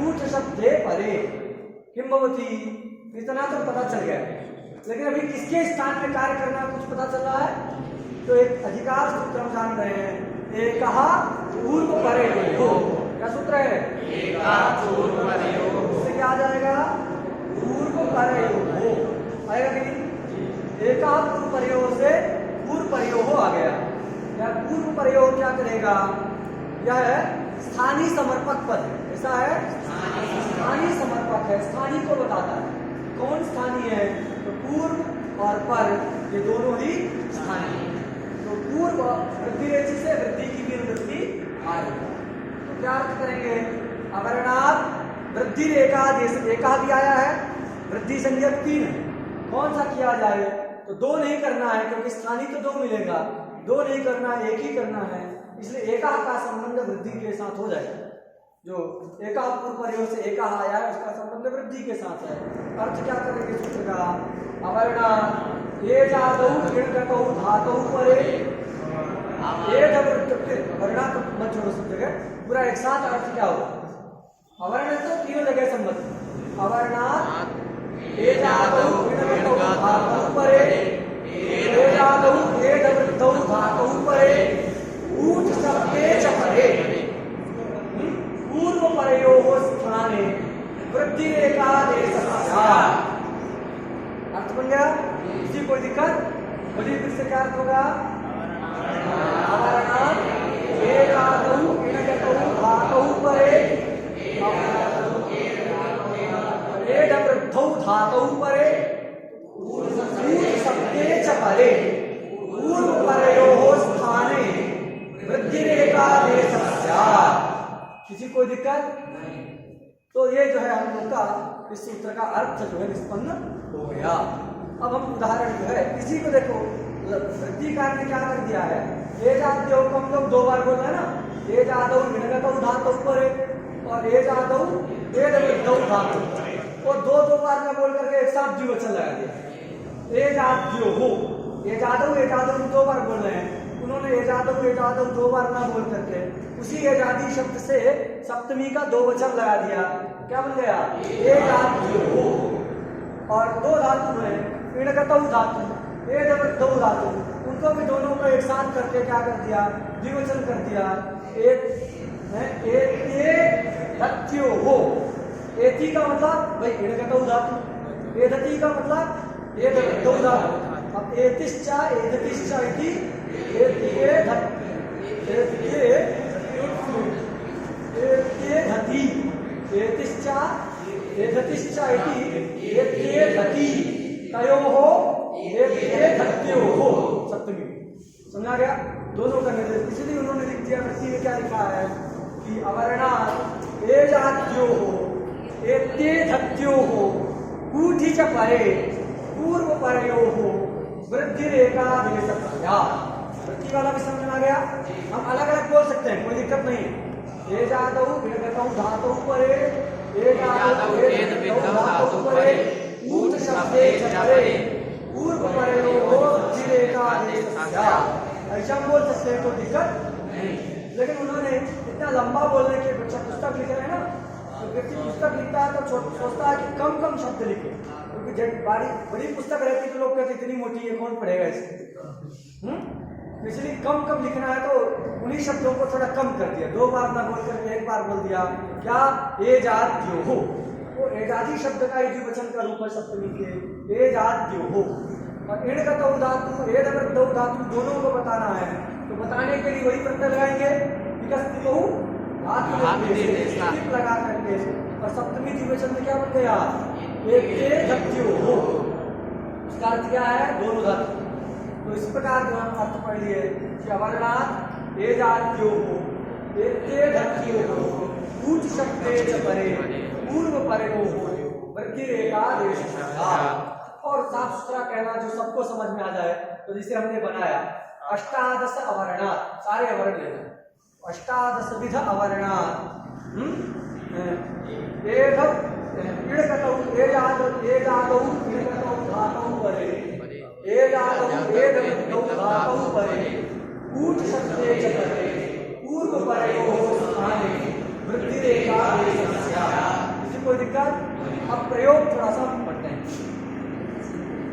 ऊठ शब्दे परे। किम भवति? इतना तो पता चल गया, लेकिन अभी किसके स्थान में कार्य करना कुछ पता चल रहा है? तो एक अधिकार सूत्र हम जान रहे हैं, एकहा पूर्व परयोः। क्या सूत्र है? एका पूर्व परयोः। इससे क्या आ जाएगा? पूर्व परयोः आएगा कि नहीं? एका पूर्व परयोः से पूर्व परयोः आ गया। या पूर्व परयोः क्या करेगा? यह है स्थानीय समर्पक पद है। ऐसा है? स्थानीय समर्पक है, स्थानीय को बताता है। कौन स्थानीय है? तो पूर्व और पर ये दोनों ही स्थानीय। तो पूर्व वृद्धि रेचि से वृद्धि की भी वृद्धि आ रही है। तो क्या अर्थ करेंगे? अवर्णात वृद्धि रेखा, जैसे एका भी आया है, वृद्धि संज्ञक 3 है। कौन सा किया जाए? तो 2 नहीं करना है, क्योंकि स्थानीय तो 2 मिलेगा। 2 नहीं करना, एक ही करना है। इसलिए एकाह का संबंध वृद्धि के साथ हो जाएगा। जो एकाह पूर्व प्रयोग से एकाह आया है उसका संबंध वृद्धि के साथ है। अर्थ क्या करेंगे सूत्र का? अवर्णा ये जादौ इणगतौ धातौ परे वर्णा तो मत छोड़ो सब जगह, पूरा एक साथ अर्थ क्या होगा? अवर्ण तो तीनों जगह संबंध। अवर्णा ये जादौ इणगतौ धातौ परे ये जादौ एदवृद्धौ धातौ परे ऊठ शब्दे च परे पूर्व परयोः स्थाने वृद्धि एकादेशस्य। अर्थ बन गया? किसी कोई दिक्कत? बोलिए फिर से क्या अर्थ होगा? अवर्णात् एकादौ इणगतौ धातौ परे एदवृद्धौ धातौ परे ऊठ शब्दे च परे पूर्व परयोः स्थाने वृद्धि एकादेशस्य। किसी कोई दिक्कत? तो ये जो है हम लोग का इस सूत्र का अर्थ जो है निष्पन्न हो गया। अब हम उदाहरण जो है इसी को देखो, वृद्धि कार ने क्या कर दिया है? ये जादौ को हम लोग दो बार बोल रहे हैं ना, ये जादौ इणगतौ धातौ परे और ये जादौ एदवृद्धौ धातौ, और दो बार में बोल करके एक साथ द्विवचन लगा दिया। ये जाद्यो हो, ये जादौ दो बार बोल रहे हैं, उन्होंने ये जादौ दो बार ना बोल करके उसी एजादी शब्द से सप्तमी का दो वचन लगा दिया। क्या बन गया? ये जाद्यो हो। और दो धातु है इणगतौ धातु एदवृद्धौ धातु, उनको भी दोनों को एक साथ करके क्या कर दिया? द्विवचन कर दिया। एत्यो हो, एति का मतलब भाई इणगतौ धातु, एदति का मतलब एदवृद्धौ धातु। अब एतिश्चा एदतिश्चा इति एत्येधति एतिश्चा एधतिश्चा इति एत्येधति तयोः एत्येधत्योः सप्तमी। समझा गया? दोनों का निर्देश। इसलिए उन्होंने लिख दिया, वृत्ति में क्या लिखा है कि अवर्णात् एजाद्योः एत्येधत्योः ऊठी च परे पूर्व परयोः वृद्धि एकादेशस्य। वृत्ति वाला भी समझ में आ गया? हम अलग अलग बोल सकते हैं, कोई दिक्कत नहीं है। ये जादौ इणगतौ धातौ परे ये जादौ एदवृद्धौ धातौ परे ऊठ शब्दे च परे पूर्व परयोः वृद्धि एकादेशस्य। ऐसा बोल सकते हैं, कोई दिक्कत नहीं। लेकिन उन्होंने इतना लंबा बोलने के बच्चा पुस्तक लिख रहे हैं ना, तो व्यक्ति पुस्तक लिखता है तो सोचता है कि कम शब्द लिखे, क्योंकि जब बड़ी पुस्तक रहती तो लोग कहते इतनी मोटी है कौन पढ़ेगा इसे। इसलिए कम लिखना है तो उन्हीं शब्दों को थोड़ा कम कर दिया, दो बार ना बोल करके एक बार बोल दिया। क्या? एजाद्यो हो, वो एजादी शब्द का ही द्विवचन का रूप है सप्तमी के, एजाद्यो हो। और इणगतौ धातु एदवृद्धौ धातु दोनों को बताना है, तो बताने के लिए वही प्रत्यय लगाएंगे विकसितो धातु लगा करके, और सप्तमी द्विवचन में क्या बन गया? एत्येधत्यो हो। उसका अर्थ क्या है? दोनों धातु। तो इस प्रकार जो हम अर्थ पढ़ लिए कि अवर्णात् एजाद्यो हो एत्येधत्यो हो ऊठ शब्दे च परे पूर्व परयोः वृद्धि एकादेशस्य। और साफ सुथरा कहना जो सबको समझ में आ जाए, तो जिसे हमने बनाया अष्टादश अवर्णात्, सारे अवर्ण लेना, अष्टादश विध अवर्णात् इणगतौ एजादौ इणगतौ धातौ परे एजादौ एदवृद्धौ धातौ परे ऊठ शब्दे च परे पूर्व परयोः स्थाने वृद्धि एकादेशस्य। किसी कोई दिक्कत? अब प्रयोग थोड़ा सा पढ़ते हैं।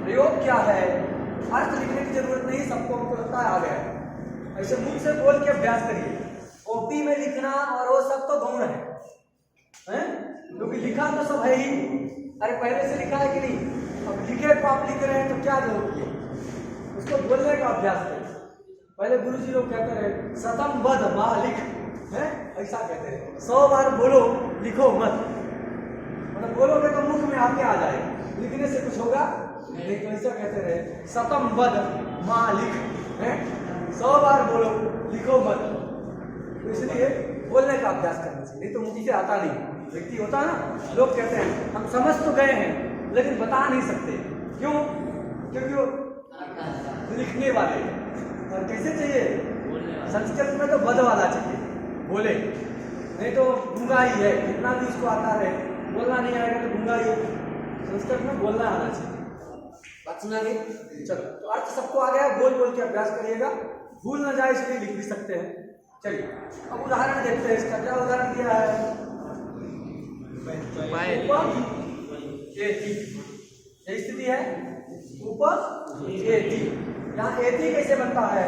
प्रयोग क्या है? अर्थ लिखने की जरूरत नहीं, सबको हमको लगता है आ गया। ऐसे मुख से बोल के अभ्यास करिए। कॉपी में लिखना और वो सब तो गौण है, क्योंकि लिखा तो सब है ही। अरे पहले से लिखा है कि नहीं? अब लिखे तो आप लिख रहे हैं तो क्या जरूरत है? उसको बोलने का अभ्यास करें। पहले गुरुजी लोग कहते रहे सतम बद माँ लिख, है ऐसा कहते हैं, 100 बार बोलो लिखो मत। मतलब बोलोगे तो मुख में आके आ जाएगा, लिखने से कुछ होगा नहीं। तो ऐसा कहते रहे सतम बद माँ लिख, है 100 बार बोलो लिखो मत। तो इसलिए बोलने का अभ्यास करना चाहिए, नहीं तो मुझे से आता नहीं। व्यक्ति होता है ना, लोग कहते हैं हम समझ तो गए हैं लेकिन बता नहीं सकते। क्यों? क्योंकि वो लिखने वाले। और कैसे चाहिए? संस्कृत में तो बद वाला चाहिए, बोले, नहीं तो गूंगा ही है, कितना भी उसको आता रहे, बोलना नहीं आएगा तो गूंगा ही है। संस्कृत में बोलना आना चाहिए। बात सुना गई? चलो, तो अर्थ सबको आ गया, बोल बोल के अभ्यास करिएगा, भूल ना जाए इसलिए लिख भी सकते हैं। चलिए अब उदाहरण देखते हैं इसका। क्या उदाहरण दिया है? यही स्थिति है, ऊपर एति। यहाँ एति कैसे बनता है?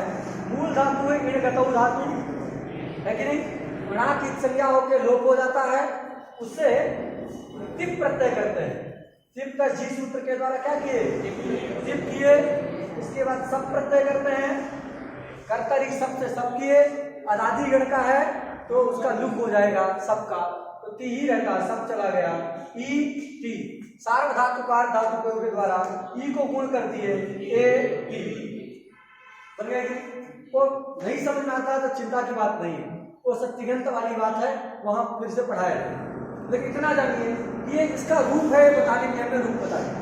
मूल धातु है इण गतौ धातु, है कि नहीं? यहाँ की संज्ञा होकर लोप हो जाता है, उससे तिप प्रत्यय करते हैं। तिप का जी सूत्र के द्वारा क्या किए? तिप किए। इसके बाद सब प्रत्यय करते हैं, कर्तरी सब से सब किए। अदादि गण का है तो उसका लुक हो जाएगा सबका, तो ती ही रहता, सब चला गया। ई टी सार्वधातुकार धातु के द्वारा ई को गुण कर दिए, ए टी बन गया कि? वो नहीं समझ में आता तो चिंता की बात नहीं है, वो सत्तिगंत वाली बात है, वहां फिर से पढ़ाया जाए। लेकिन इतना जानिए कि ये इसका रूप है, बताने के लिए रूप बताइए।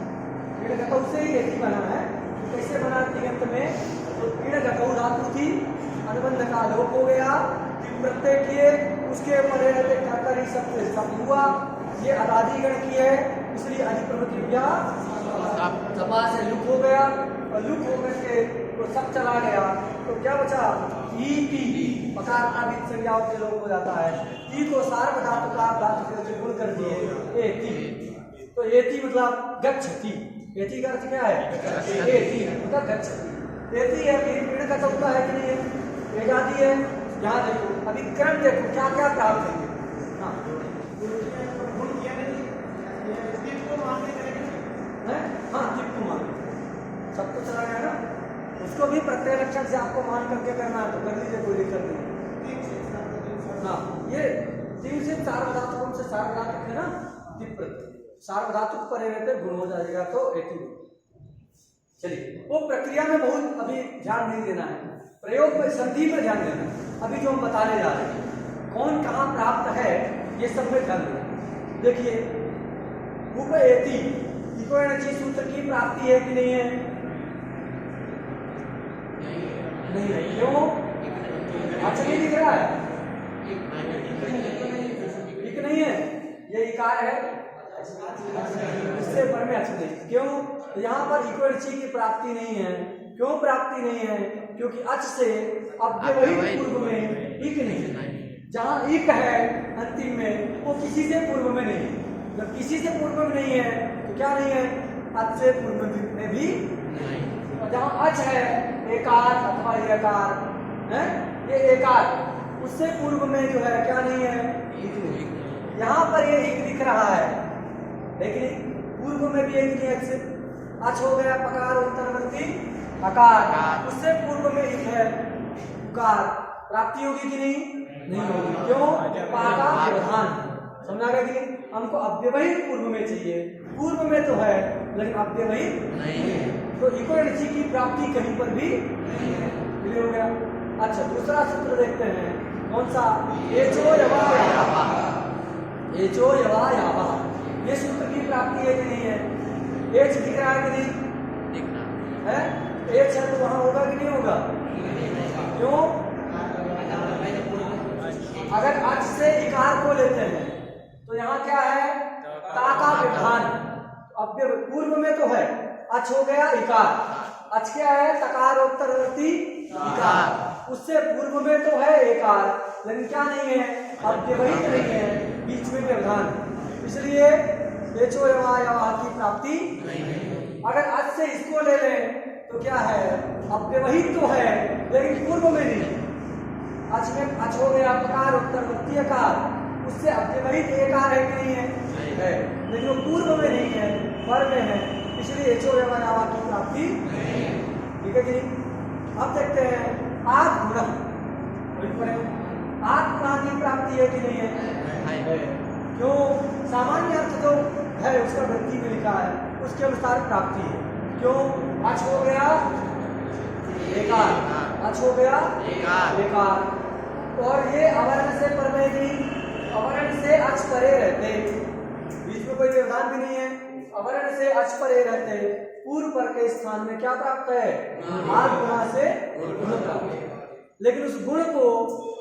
इण से ही एति बना है। कैसे बना तिगंत में? तो इण गतौ धातु थी, अनुबंध का लोप हो गया, प्रत्यय किए, उसके ऊपर रहते कर्तरी सब से सब हुआ। ये अदादि गण की है, इसलिए अधिप्रवृत्ति सभा से लुक हो गया, और लुक होकर के तो सब चला गया, तो क्या बचा? ई टी, पकार आदि संज्ञाओं के लोप हो जाता है। ई को सार्वधातुकार धातु से गुण कर दिए, एति। तो एति मतलब गच्छति। एति का अर्थ क्या है? एति मतलब गच्छति। एति है कि इण का चौथा है कि नहीं है? एजादी है। यहाँ देखो, अभी क्रम देखो क्या क्या प्राप्त है। हाँ हाँ, तिप को मान सबको चला गया ना, उसको भी प्रत्यय लक्षण से आपको मान करके करना है तो कर लीजिए, कोई दिक्कत नहीं। हाँ, ये तीन से सार्वधातुक से सार्वधातुक है ना, तिप प्रत्यय सार्वधातुक परे रहते गुण हो जाएगा तो एति। चलिए, वो प्रक्रिया में बहुत अभी ध्यान नहीं देना है, प्रयोग पर संधि पर ध्यान देना है। अभी जो हम बताने जा रहे हैं कौन कहाँ प्राप्त है ये सब में ध्यान देना। देखिए उपएति, इकोएणचि सूत्र की प्राप्ति है कि नहीं है? नहीं है। क्यों? अच्छा नहीं दिख रहा है? एक नहीं है, ये इकार है, इससे पर में अच्छा नहीं। क्यों? तो यहाँ पर इकोएणचि की प्राप्ति नहीं है। क्यों प्राप्ति नहीं है? क्योंकि अच से अव्यवहित पूर्व में इक नहीं। जहाँ इक है अंतिम में, वो किसी से पूर्व में नहीं। जब किसी से पूर्व में नहीं है तो क्या नहीं है? अच से पूर्व में भी नहीं। और जहाँ अच है एकार अथवा एकार है, ये एकार, उससे पूर्व में जो है क्या नहीं है? इक नहीं। यहाँ पर ये इक दिख रहा है, लेकिन पूर्व में भी एक नहीं है। अच हो गया पकार उत्तरवर्ती अकार, उससे पूर्व में एक है उकार। प्राप्ति होगी कि नहीं होगी? क्यों? पाका व्यवधान। समझा गया कि हमको अव्यवहित पूर्व में चाहिए, पूर्व में तो है लेकिन अव्यवहित नहीं है, तो इकोएणचि की प्राप्ति कहीं पर भी नहीं हो गया। अच्छा, दूसरा सूत्र देखते हैं, कौन सा? एचो यवा यावा। एचो यवा यावा, ये सूत्र की प्राप्ति है कि नहीं है? एच दिख रहा है कि नहीं? दिखना है। एच है तो वहां होगा कि नहीं होगा? क्यों? अगर अच से इकार को लेते हैं तो यहाँ क्या है? ता का विधान। अब पूर्व में तो है, अच हो गया इकार, अच क्या है? तकारोत्तरवर्ती इकार, उससे पूर्व में तो है एकार, लेकिन क्या नहीं है? अव्यवहित नहीं है, बीच में व्यवधान, इसलिए एचो यवा यवा की प्राप्ति नहीं। अगर अच से इसको ले लें तो क्या है? अव्यवहित तो है लेकिन पूर्व में नहीं। अच में अच हो गया पकार उत्तरवर्ती अकार, उससे अव्यवहित एकार है कि नहीं है? है, लेकिन वो पूर्व में नहीं है, पर में है, इसलिए एचो यवा यवा की प्राप्ति नहीं। ठीक है कि? अब देखते हैं आद गुण। आद गुण की प्राप्ति है कि नहीं है? क्यों? सामान्य अर्थ जो है उसका वृत्ति में लिखा है, उसके अनुसार प्राप्ति है। क्यों? अच हो गया एकार, अच हो गया एकार, और ये अवर्ण से पर में भी, अवर्ण से अच परे रहते, बीच में कोई व्यवधान भी नहीं है, अवर्ण से अच परे रहते, पूर्व पर के स्थान में क्या प्राप्त है? आद गुणा से गुण प्राप्त है। लेकिन उस गुण को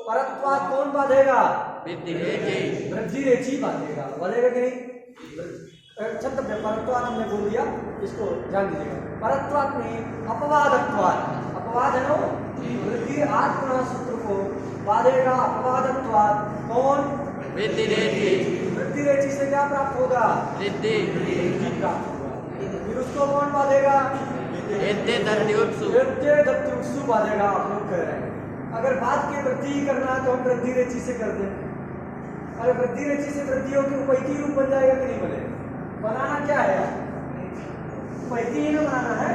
परत्वात् कौन बांधेगा? वृद्धि रेचि। वृद्धि रेचि बांधेगा, बांधेगा कि नहीं? छत परत्वात् हमने बोल दिया, इसको ध्यान दीजिएगा। परत्वात् नहीं, अपवादत्वात्। अपवाद है ना, वृद्धि आठ गुणा सूत्र को बांधेगा। अपवादत्वात् कौन? वृद्धि रेचि। वृद्धि रेचि से क्या प्राप्त होगा? वृद्धि प्राप्त होगा। फिर उसको कौन बांधेगा? एते दत्युत्सु। एते दत्युत्सु बांधेगा। आप लोग कह रहे हैं अगर बात की वृद्धि करना है तो हम वृद्धि रेचि से कर दें। अगर वृद्धि रेचि से वृद्धि होगी उपैती रूप बन जाएगा कि नहीं बनेगा? बनाना क्या है? उपैती ही ना बनाना है,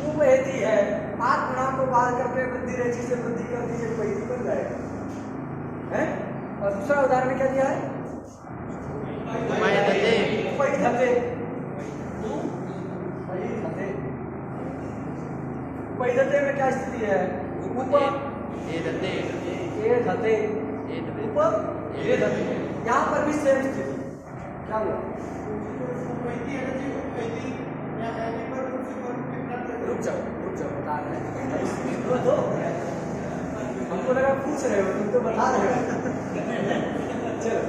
उपैती है। आठ गुणा को बांध करके वृद्धि रेचि से वृद्धि कर दीजिए, उपैती बन जाएगा है। और दूसरा उदाहरण क्या दिया है? उपैधते। उपैधते। उपैधते में क्या स्थिति है? एधते। एधते। एधते। यहाँ पर भी सेम स्थिति। क्या हुआ? रुक जाओ बता रहे हैं। हमको लगा पूछ रहे हो, तुम तो बता रहे हो। चलो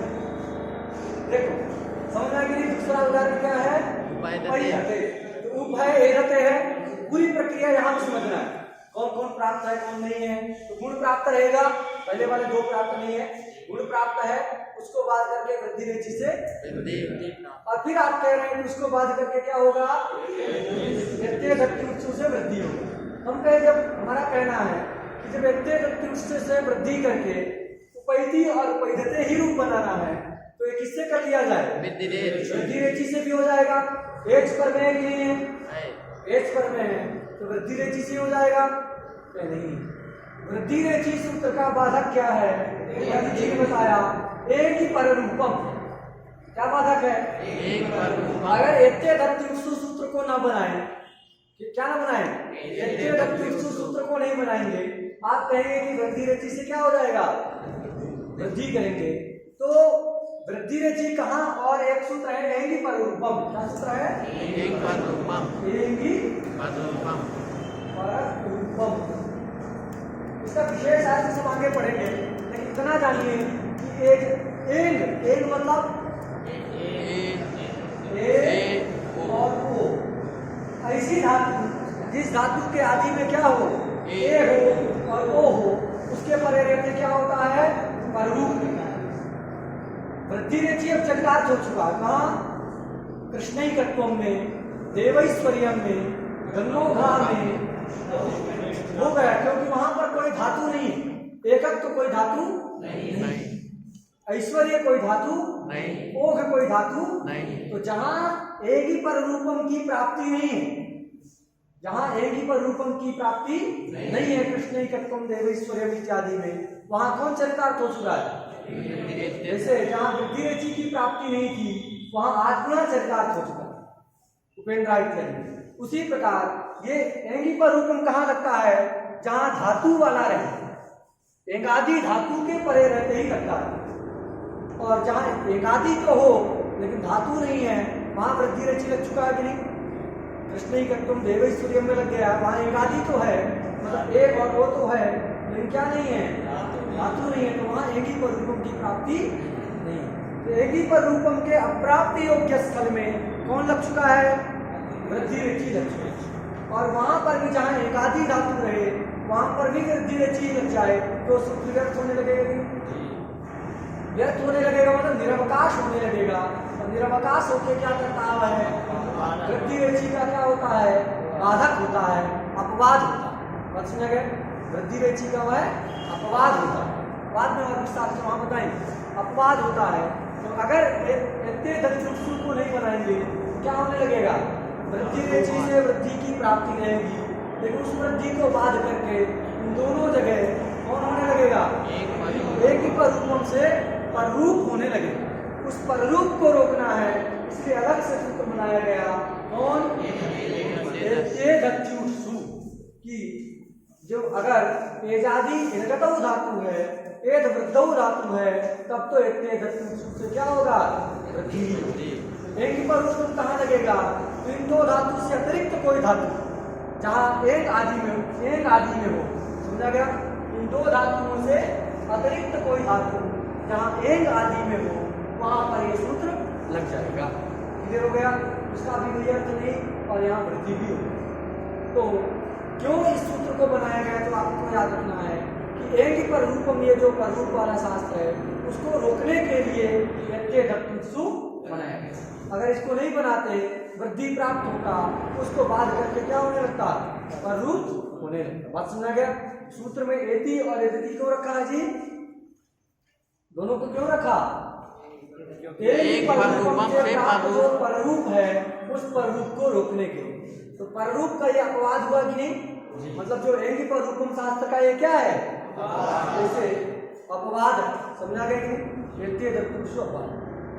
देखो, समझना कि नहीं? दूसरा उदाहरण क्या है? उपैधते। तो उप है, एधते है। पूरी प्रक्रिया यहाँ समझना है, कौन कौन प्राप्त है कौन नहीं है। तो गुण प्राप्त रहेगा, पहले वाले दो प्राप्त नहीं है, गुण प्राप्त है, उसको बाध करके वृद्धि रेचि से वृद्धि। और फिर आप कह रहे हैं कि उसको बाध करके क्या होगा? एते दत्युत्सु से वृद्धि होगा। हम कहे जब हमारा कहना है कि जब एते दत्युत्सु से वृद्धि करके उपैति और उपैधते ही रूप बनाना है तो ये किससे कर लिया जाए? वृद्धि रेचि से भी हो जाएगा। एच पर में कि नहीं है? एच पर में है तो वृद्धि रेचि से हो जाएगा नहीं। वृद्धि रेचि सूत्र का बाधक क्या है? जी ने बताया एक ही पररूपम। क्या बाधक है? एक पररूपम। अगर एते दत्युत्सु सूत्र को ना बनाएं, क्या ना बनाएं? एते दत्युत्सु सूत्र को नहीं बनाएंगे, आप कहेंगे कि वृद्धि रेचि से क्या हो जाएगा? वृद्धि करेंगे। तो वृद्धि रेचि कहाँ? और एक सूत्र है एंगी पररूपम। क्या सूत्र है? एक पररूपम। एंगी पररूपम। पररूपम। इसका विशेष अर्थ सब आगे पढ़ेंगे, लेकिन इतना जानिए कि एक एंग, एंग मतलब ए और ओ, ऐसी धातु जिस धातु के आदि में क्या हो? ए हो और ओ हो, उसके परे रहते क्या होता है? पररूप। वृद्धि रेचि अब चरितार्थ हो चुका। कहाँ? कृष्णैकत्वम में, देवैश्वर्यम में, गंगोधा में हो गया, क्योंकि वहां पर कोई धातु नहीं, एकत्व तो कोई धातु नहीं, ऐश्वर्य कोई धातु नहीं, ओघ कोई धातु नहीं। तो जहां एक ही पर रूपम की प्राप्ति नहीं है, जहां एक ही पर रूपम की प्राप्ति नहीं है कृष्णैकत्वम देवैश्वर्यम इत्यादि में, वहां कौन चरितार्थ हो चुका है? जैसे जहां वृद्धि रेचि की प्राप्ति नहीं थी वहां आठ गुणा चरितार्थ हो चुका है उपेंद्र इत्यादि। उसी प्रकार ये एंगी पर रूपम कहाँ लगता है? जहां धातु वाला रहे, एकादि धातु के परे रहते ही लगता है। और जहां एकादि तो हो लेकिन धातु नहीं है वहां वृद्धि रेचि लग चुका है कि नहीं? कृष्णैकत्वम देवैश्वर्यम में लग गया, वहां एकादि तो है, मतलब एक और वो तो है, लेकिन क्या नहीं है? धातु नहीं है, तो वहां एक ही पर रूपम की प्राप्ति नहीं है। तो एक ही पर रूपम के अप्राप्ति योग्य स्थल में कौन लग चुका है? वृद्धि रेचि लग चुकी है। और वहां पर भी जहां एकादि धातु रहे वहां पर भी वृद्धि रेचि लग जाए तो सूत्र व्यर्थ होने लगेगा। व्यर्थ होने लगेगा मतलब निरवकाश होने लगेगा, और निरवकाश होकर क्या करता है? वृद्धि रेचि का क्या होता है? बाधक होता है, अपवाद होता है। बात समझ गए? वृद्धि रेचि का वह अपवाद होता है, बाद में और विस्तार से वहां बताएंगे। अपवाद होता है, तो अगर एते दत्युत्सु को नहीं बनाएंगे क्या होने लगेगा? वृद्धि रेचि से वृद्धि की प्राप्ति रहेगी, लेकिन उस वृद्धि को बाध करके इन दोनों जगह कौन होने लगेगा? एक ही पर रूपम से पररूप होने लगेगा। उस पररूप को रोकना है, इसलिए अलग से सूत्र बनाया गया। कौन? एते दत्युत्सु की जो अगर एजादि एगतौ धातु है, एद वृद्धौ धातु है, तब तो एते दत्युत्सु से क्या होगा? वृद्धि। एक ही पर रूपम कहाँ लगेगा? तो इन दो धातु से अतिरिक्त कोई धातु जहां एक आदि में हो, समझा गया? इन दो धातुओं से अतिरिक्त कोई धातु जहाँ एंग आदि में हो वहां पर ये सूत्र लग जाएगा। क्लियर हो गया? उसका भी कोई अर्थ नहीं और यहाँ वृद्धि भी हो। तो क्यों इस सूत्र को बनाया गया, तो आपको याद रखना है कि एंग पर रूपम, ये जो पर रूप वाला शास्त्र है उसको रोकने के लिए व्यत्यय धत्तुत्सु बनाया गया। अगर इसको नहीं बनाते वृद्धि प्राप्त होता, उसको बाध करके क्या होने लगता, पर रूप होने लगता। बात समझा गया? सूत्र में एति और एति क्यों रखा है जी? दोनों को क्यों रखा? एक जो पररूप है उस पररूप को रोकने के लिए। तो पररूप का ये अपवाद हुआ कि नहीं? मतलब जो एंग पर रूपम शास्त्र का ये क्या है? जैसे अपवाद, समझा गया कि नहीं? अपवाद।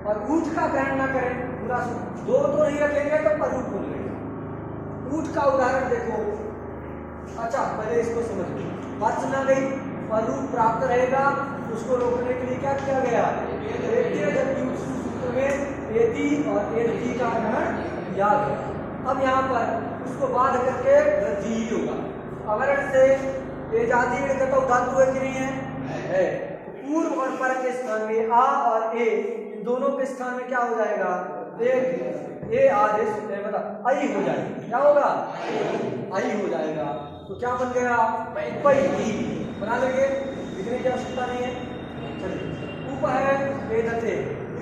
और ऊठ का ग्रहण न करें, पूरा दो तो नहीं रखेंगे तो पररूप हो गए। ऊठ का उदाहरण देखो। अच्छा, पहले इसको समझ लो, बात सुना गई। पररूप प्राप्त रहेगा, उसको रोकने के लिए क्या किया गया? सूत्र में एति और एति का ग्रहण किया गया। अब यहाँ पर उसको बाध करके वृद्धि ही होगा। अवरण से एजादी धातु है कि नहीं है? पूर्व और पर के स्थान में आ और ए, इन दोनों के स्थान में क्या हो जाएगा? ए आदेश मतलब आई हो जाएगा। क्या होगा? आई हो जाएगा। तो क्या बन गया? पई बना लेंगे, लिखने की आवश्यकता नहीं है। चलिए, ऊपर है एदते,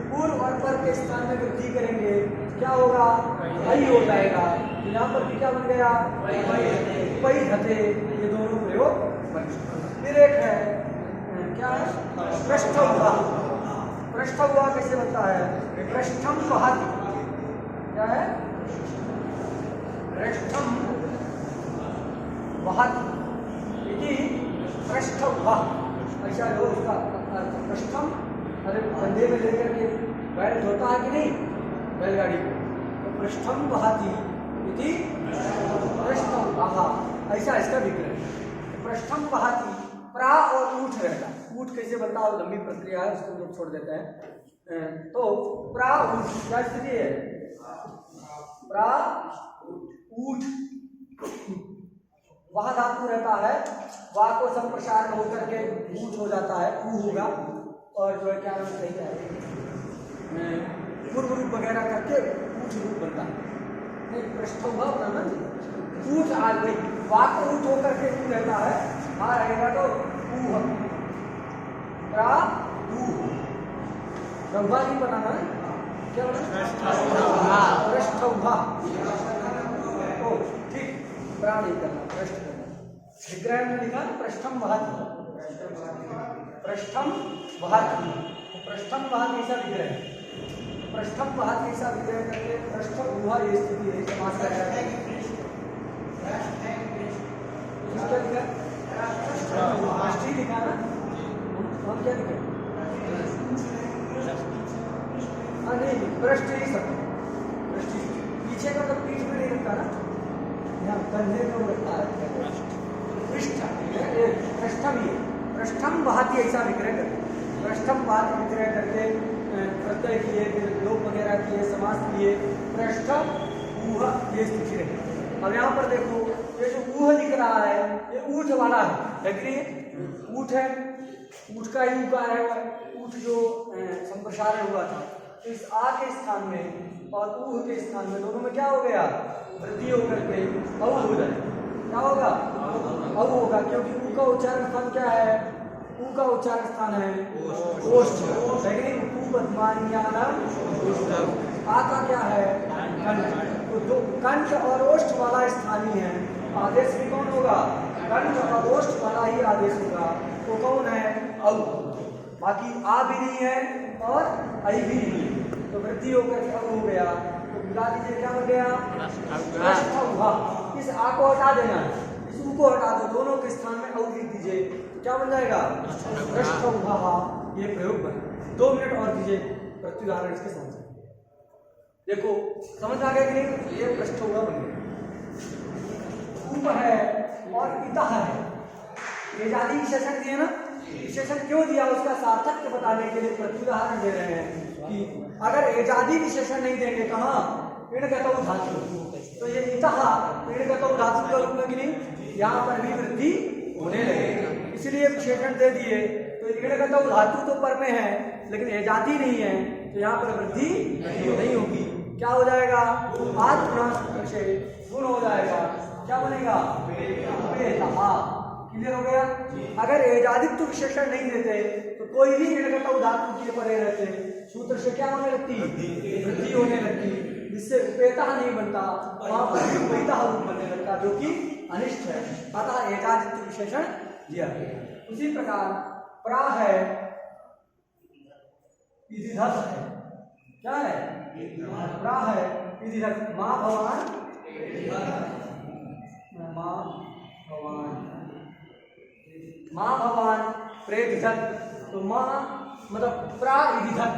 पूर्व और पर के स्थान में वृद्धि करेंगे, क्या होगा? आई हो जाएगा। तो यहाँ पर भी क्या बन गया? पई धते। ये दोनों प्रयोग बन गए। फिर एक है क्या है? पृष्ठ हुआ। पृष्ठ हुआ कैसे बनता है? पृष्ठम वहति। क्या है? पृष्ठम वहति इति पृष्ठ हुआ। ऐसा लो उसका पृष्ठम, अरे कंधे में लेकर के बैल धोता है कि नहीं बैलगाड़ी को, तो पृष्ठम वहति इति पृष्ठम वहा, ऐसा इसका विग्रह। पृष्ठम वहति, प्रा और ऊठ रहता। ऊठ कैसे बनता है? लंबी प्रक्रिया है, उसको लोग छोड़ देते हैं। तो प्रा ऊठ क्या स्थिति है? प्रा ऊठ, वह धातु रहता है, वाह को संप्रसारण होकर के ऊठ हो जाता है, ऊ होगा। और जो है क्या नाम सही है, पूर्व रूप वगैरह करके ऊठ रूप बनता है। नहीं, पृष्ठ हुआ ना, ऊठ आ गई, वाह को ऊठ होकर के ऊ रहता है, हाँ रहेगा तो ऊ, प्रा ऊ, रंभा नहीं बनाना है, क्या बनाना? पृष्ठौभा। तो ठीक, प्रा नहीं करना, पृष्ठ करना। विग्रह में लिखा पृष्ठम वहति, पृष्ठम वहति, पृष्ठम वहति ऐसा विग्रह है। पृष्ठम वहति ऐसा विग्रह करके पृष्ठ हुआ ये स्थिति है, समास कर जाता है। इसका लिखा पृष्ठी लिखा ना, हम क्या लिखे? हाँ नहीं, पृष्ठ ही सब, पृष्ठी पीछे का तो पीठ में नहीं रखता ना, यहाँ कंधे में रखता है पृष्ठ। पृष्ठम, ये पृष्ठम वहति ऐसा विग्रह करके, पृष्ठम वहति विग्रह करके प्रत्यय किए, फिर लोप वगैरह किए, समास किए, पृष्ठ ऊह ये स्थिति रही। अब यहाँ पर देखो, ये जो ऊह लिख रहा है ये ऊठ वाला है कि नहीं? ऊठ है, ऊठ का ही उका है, ऊठ जो संप्रसारण हुआ था, इस आ के स्थान में और ऊह के स्थान में दोनों में क्या हो गया? वृद्धि होकर के औ हो जाए। क्या होगा? औ होगा, क्योंकि ऊ का उच्चारण स्थान क्या है? ऊ का उच्चारण स्थान है ओष्ठ, लेकिन ऊ बदमानियानाम आ का क्या है? कंठ। तो जो कंठ और ओष्ठ वाला स्थानीय है, आदेश भी कौन होगा? कंठ और ओष्ठ वाला ही आदेश होगा। तो कौन है? औ। बाकी आ भी नहीं है और आई भी नहीं है, तो वृद्धि होकर के औ हो गया। तो मिला दीजिए, क्या बन गया? पृष्ठौभा। इस आ को हटा देना है, इस ऊ को हटा दो, दोनों के स्थान में औ लिख दीजिए, क्या बन जाएगा? पृष्ठौभा। ये प्रयोग बना। 2 मिनट और दीजिए, प्रत्युदाहरण इसके समझ देखो, समझ आ गया कि नहीं? ये पृष्ठौभा बन गया। उप है और इतः है, ये जाति विशेषण दिए ना, विशेषण क्यों दिया उसका सार्थक बताने के लिए प्रत्युदाहरण दे रहे हैं कि अगर एजादी विशेषण नहीं देंगे, कहाँ? इणगतौ धातु, तो ये इतः इणगतौ धातु का रूप में कि नहीं, यहाँ पर भी वृद्धि होने लगेगा। इसलिए विशेषण दे दिए। तो इन्हें कहता हूँ धातु तो पर में है लेकिन एजादी नहीं है, तो यहाँ पर वृद्धि नहीं होगी। क्या हो जाएगा? आद गुणा से गुण हो जाएगा। क्या बनेगा? क्लियर हो गया? अगर एजादित्व विशेषण नहीं देते तो कोई भी निर्गत धातु के परे रहते, सूत्र से क्या होने लगती? वृद्धि होने लगती, जिससे उपेता नहीं बनता, वहां पर उपैता रूप बनने लगता, जो कि अनिष्ट है। अतः एजादित्व विशेषण दिया गया। उसी प्रकार प्रा है, इदिधत है। क्या है? प्रा है, इदिधत। माँ भवान, माँ भवान प्रेदिधत। तो माँ मतलब प्रा इदिधत।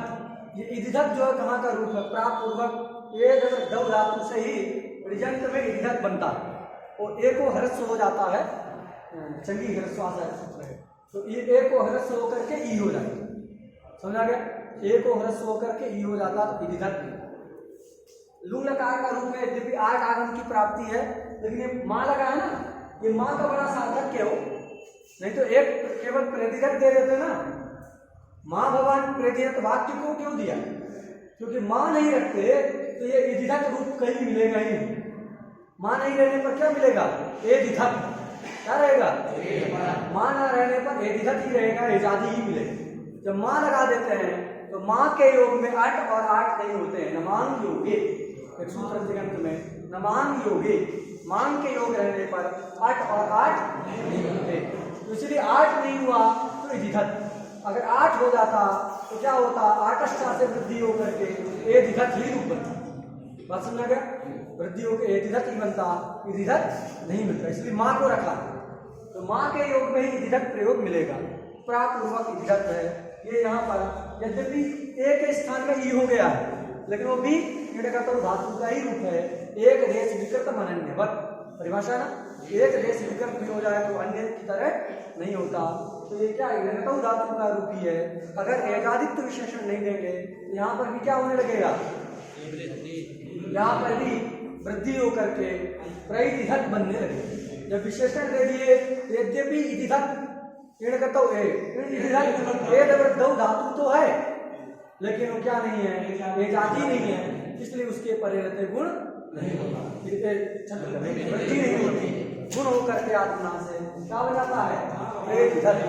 ये इदिधत जो है कहाँ का रूप है? प्रा पूर्वक ये दव धातु से ही ऋजंत में इदिधत बनता है और एक को ह्रस्व हो जाता है, चंगी ह्रस्वास है। तो ये एक को ह्रस्व होकर के ई हो जाता है। समझा गया? एक को ह्रस्व होकर के ई हो जाता तो इदिधत। लुंग लकार का रूप में यद्यपि आठ आगम की प्राप्ति है, लेकिन ये माँ लगा है ना, ये माँ का बड़ा सार्थक क्या हो? नहीं तो एक केवल प्रेदिधत दे देते ना। माँ भवान प्रेदिधत वाक्य को क्यों दिया? क्योंकि माँ नहीं रखते तो ये इदिधत रूप कहीं मिलेगा ही नहीं। माँ नहीं रहने पर क्या मिलेगा? एदिधत। क्या रहेगा? माँ ना रहने पर एदिधत ही रहेगा, एजादी ही मिलेगा। जब माँ लगा देते हैं तो माँ के योग में अट और आठ नहीं होते हैं। नमांग योगे, एक सूत्र ग्रंथ में नमांग योगे, मांग के योग रहने पर अट और आठ नहीं होते। तो इसलिए आठ नहीं हुआ तो इदिधत। अगर आठ हो जाता तो क्या होता? आठष्टा से वृद्धि होकर के एदिधत ही रूप बनता। बात समझा गया? वृद्धि होकर एदिधत ही बनता, इदिधत नहीं मिलता। इसलिए माँ को रखा, तो माँ के योग में ही इदिधत प्रयोग मिलेगा। प्रापूर्वक इदिधत है। ये यहाँ पर यद्यपि एक के स्थान में ई हो गया है, लेकिन वो भी धातु का ही रूप है। एक देश विकृत अनन्यवत परिभाषा ना, एक देश विकृत भी हो जाए तो अन्य की तरह नहीं होता। तो ये क्या है? धातु का रूप ही है। अगर एकादित्व विशेषण नहीं देंगे तो यहाँ पर भी क्या होने लगेगा? यहाँ पर भी वृद्धि होकर के प्रइदिधत बनने लगे। जब विशेषण दे दिए, यद्यपि इदिधत धातु तो है लेकिन वो क्या नहीं है? एजादी नहीं है, इसलिए उसके परे रहते गुण नहीं होता, वृद्धि नहीं होती। गुण होकर के आत्मा से क्या हो जाता है? प्रेदिधत।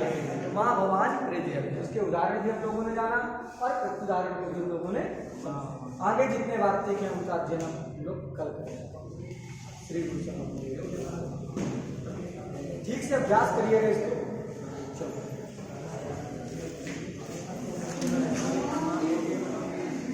माँ भवान प्रेदिधत। उसके उदाहरण भी हम लोगों ने जाना और प्रत्युदाहरण को भी हम लोगों ने आगे जितने वार्तिक हैं उनका अध्ययन हम लोग कल करेंगे। श्री गुरु ठीक से अभ्यास करिएगा इसको।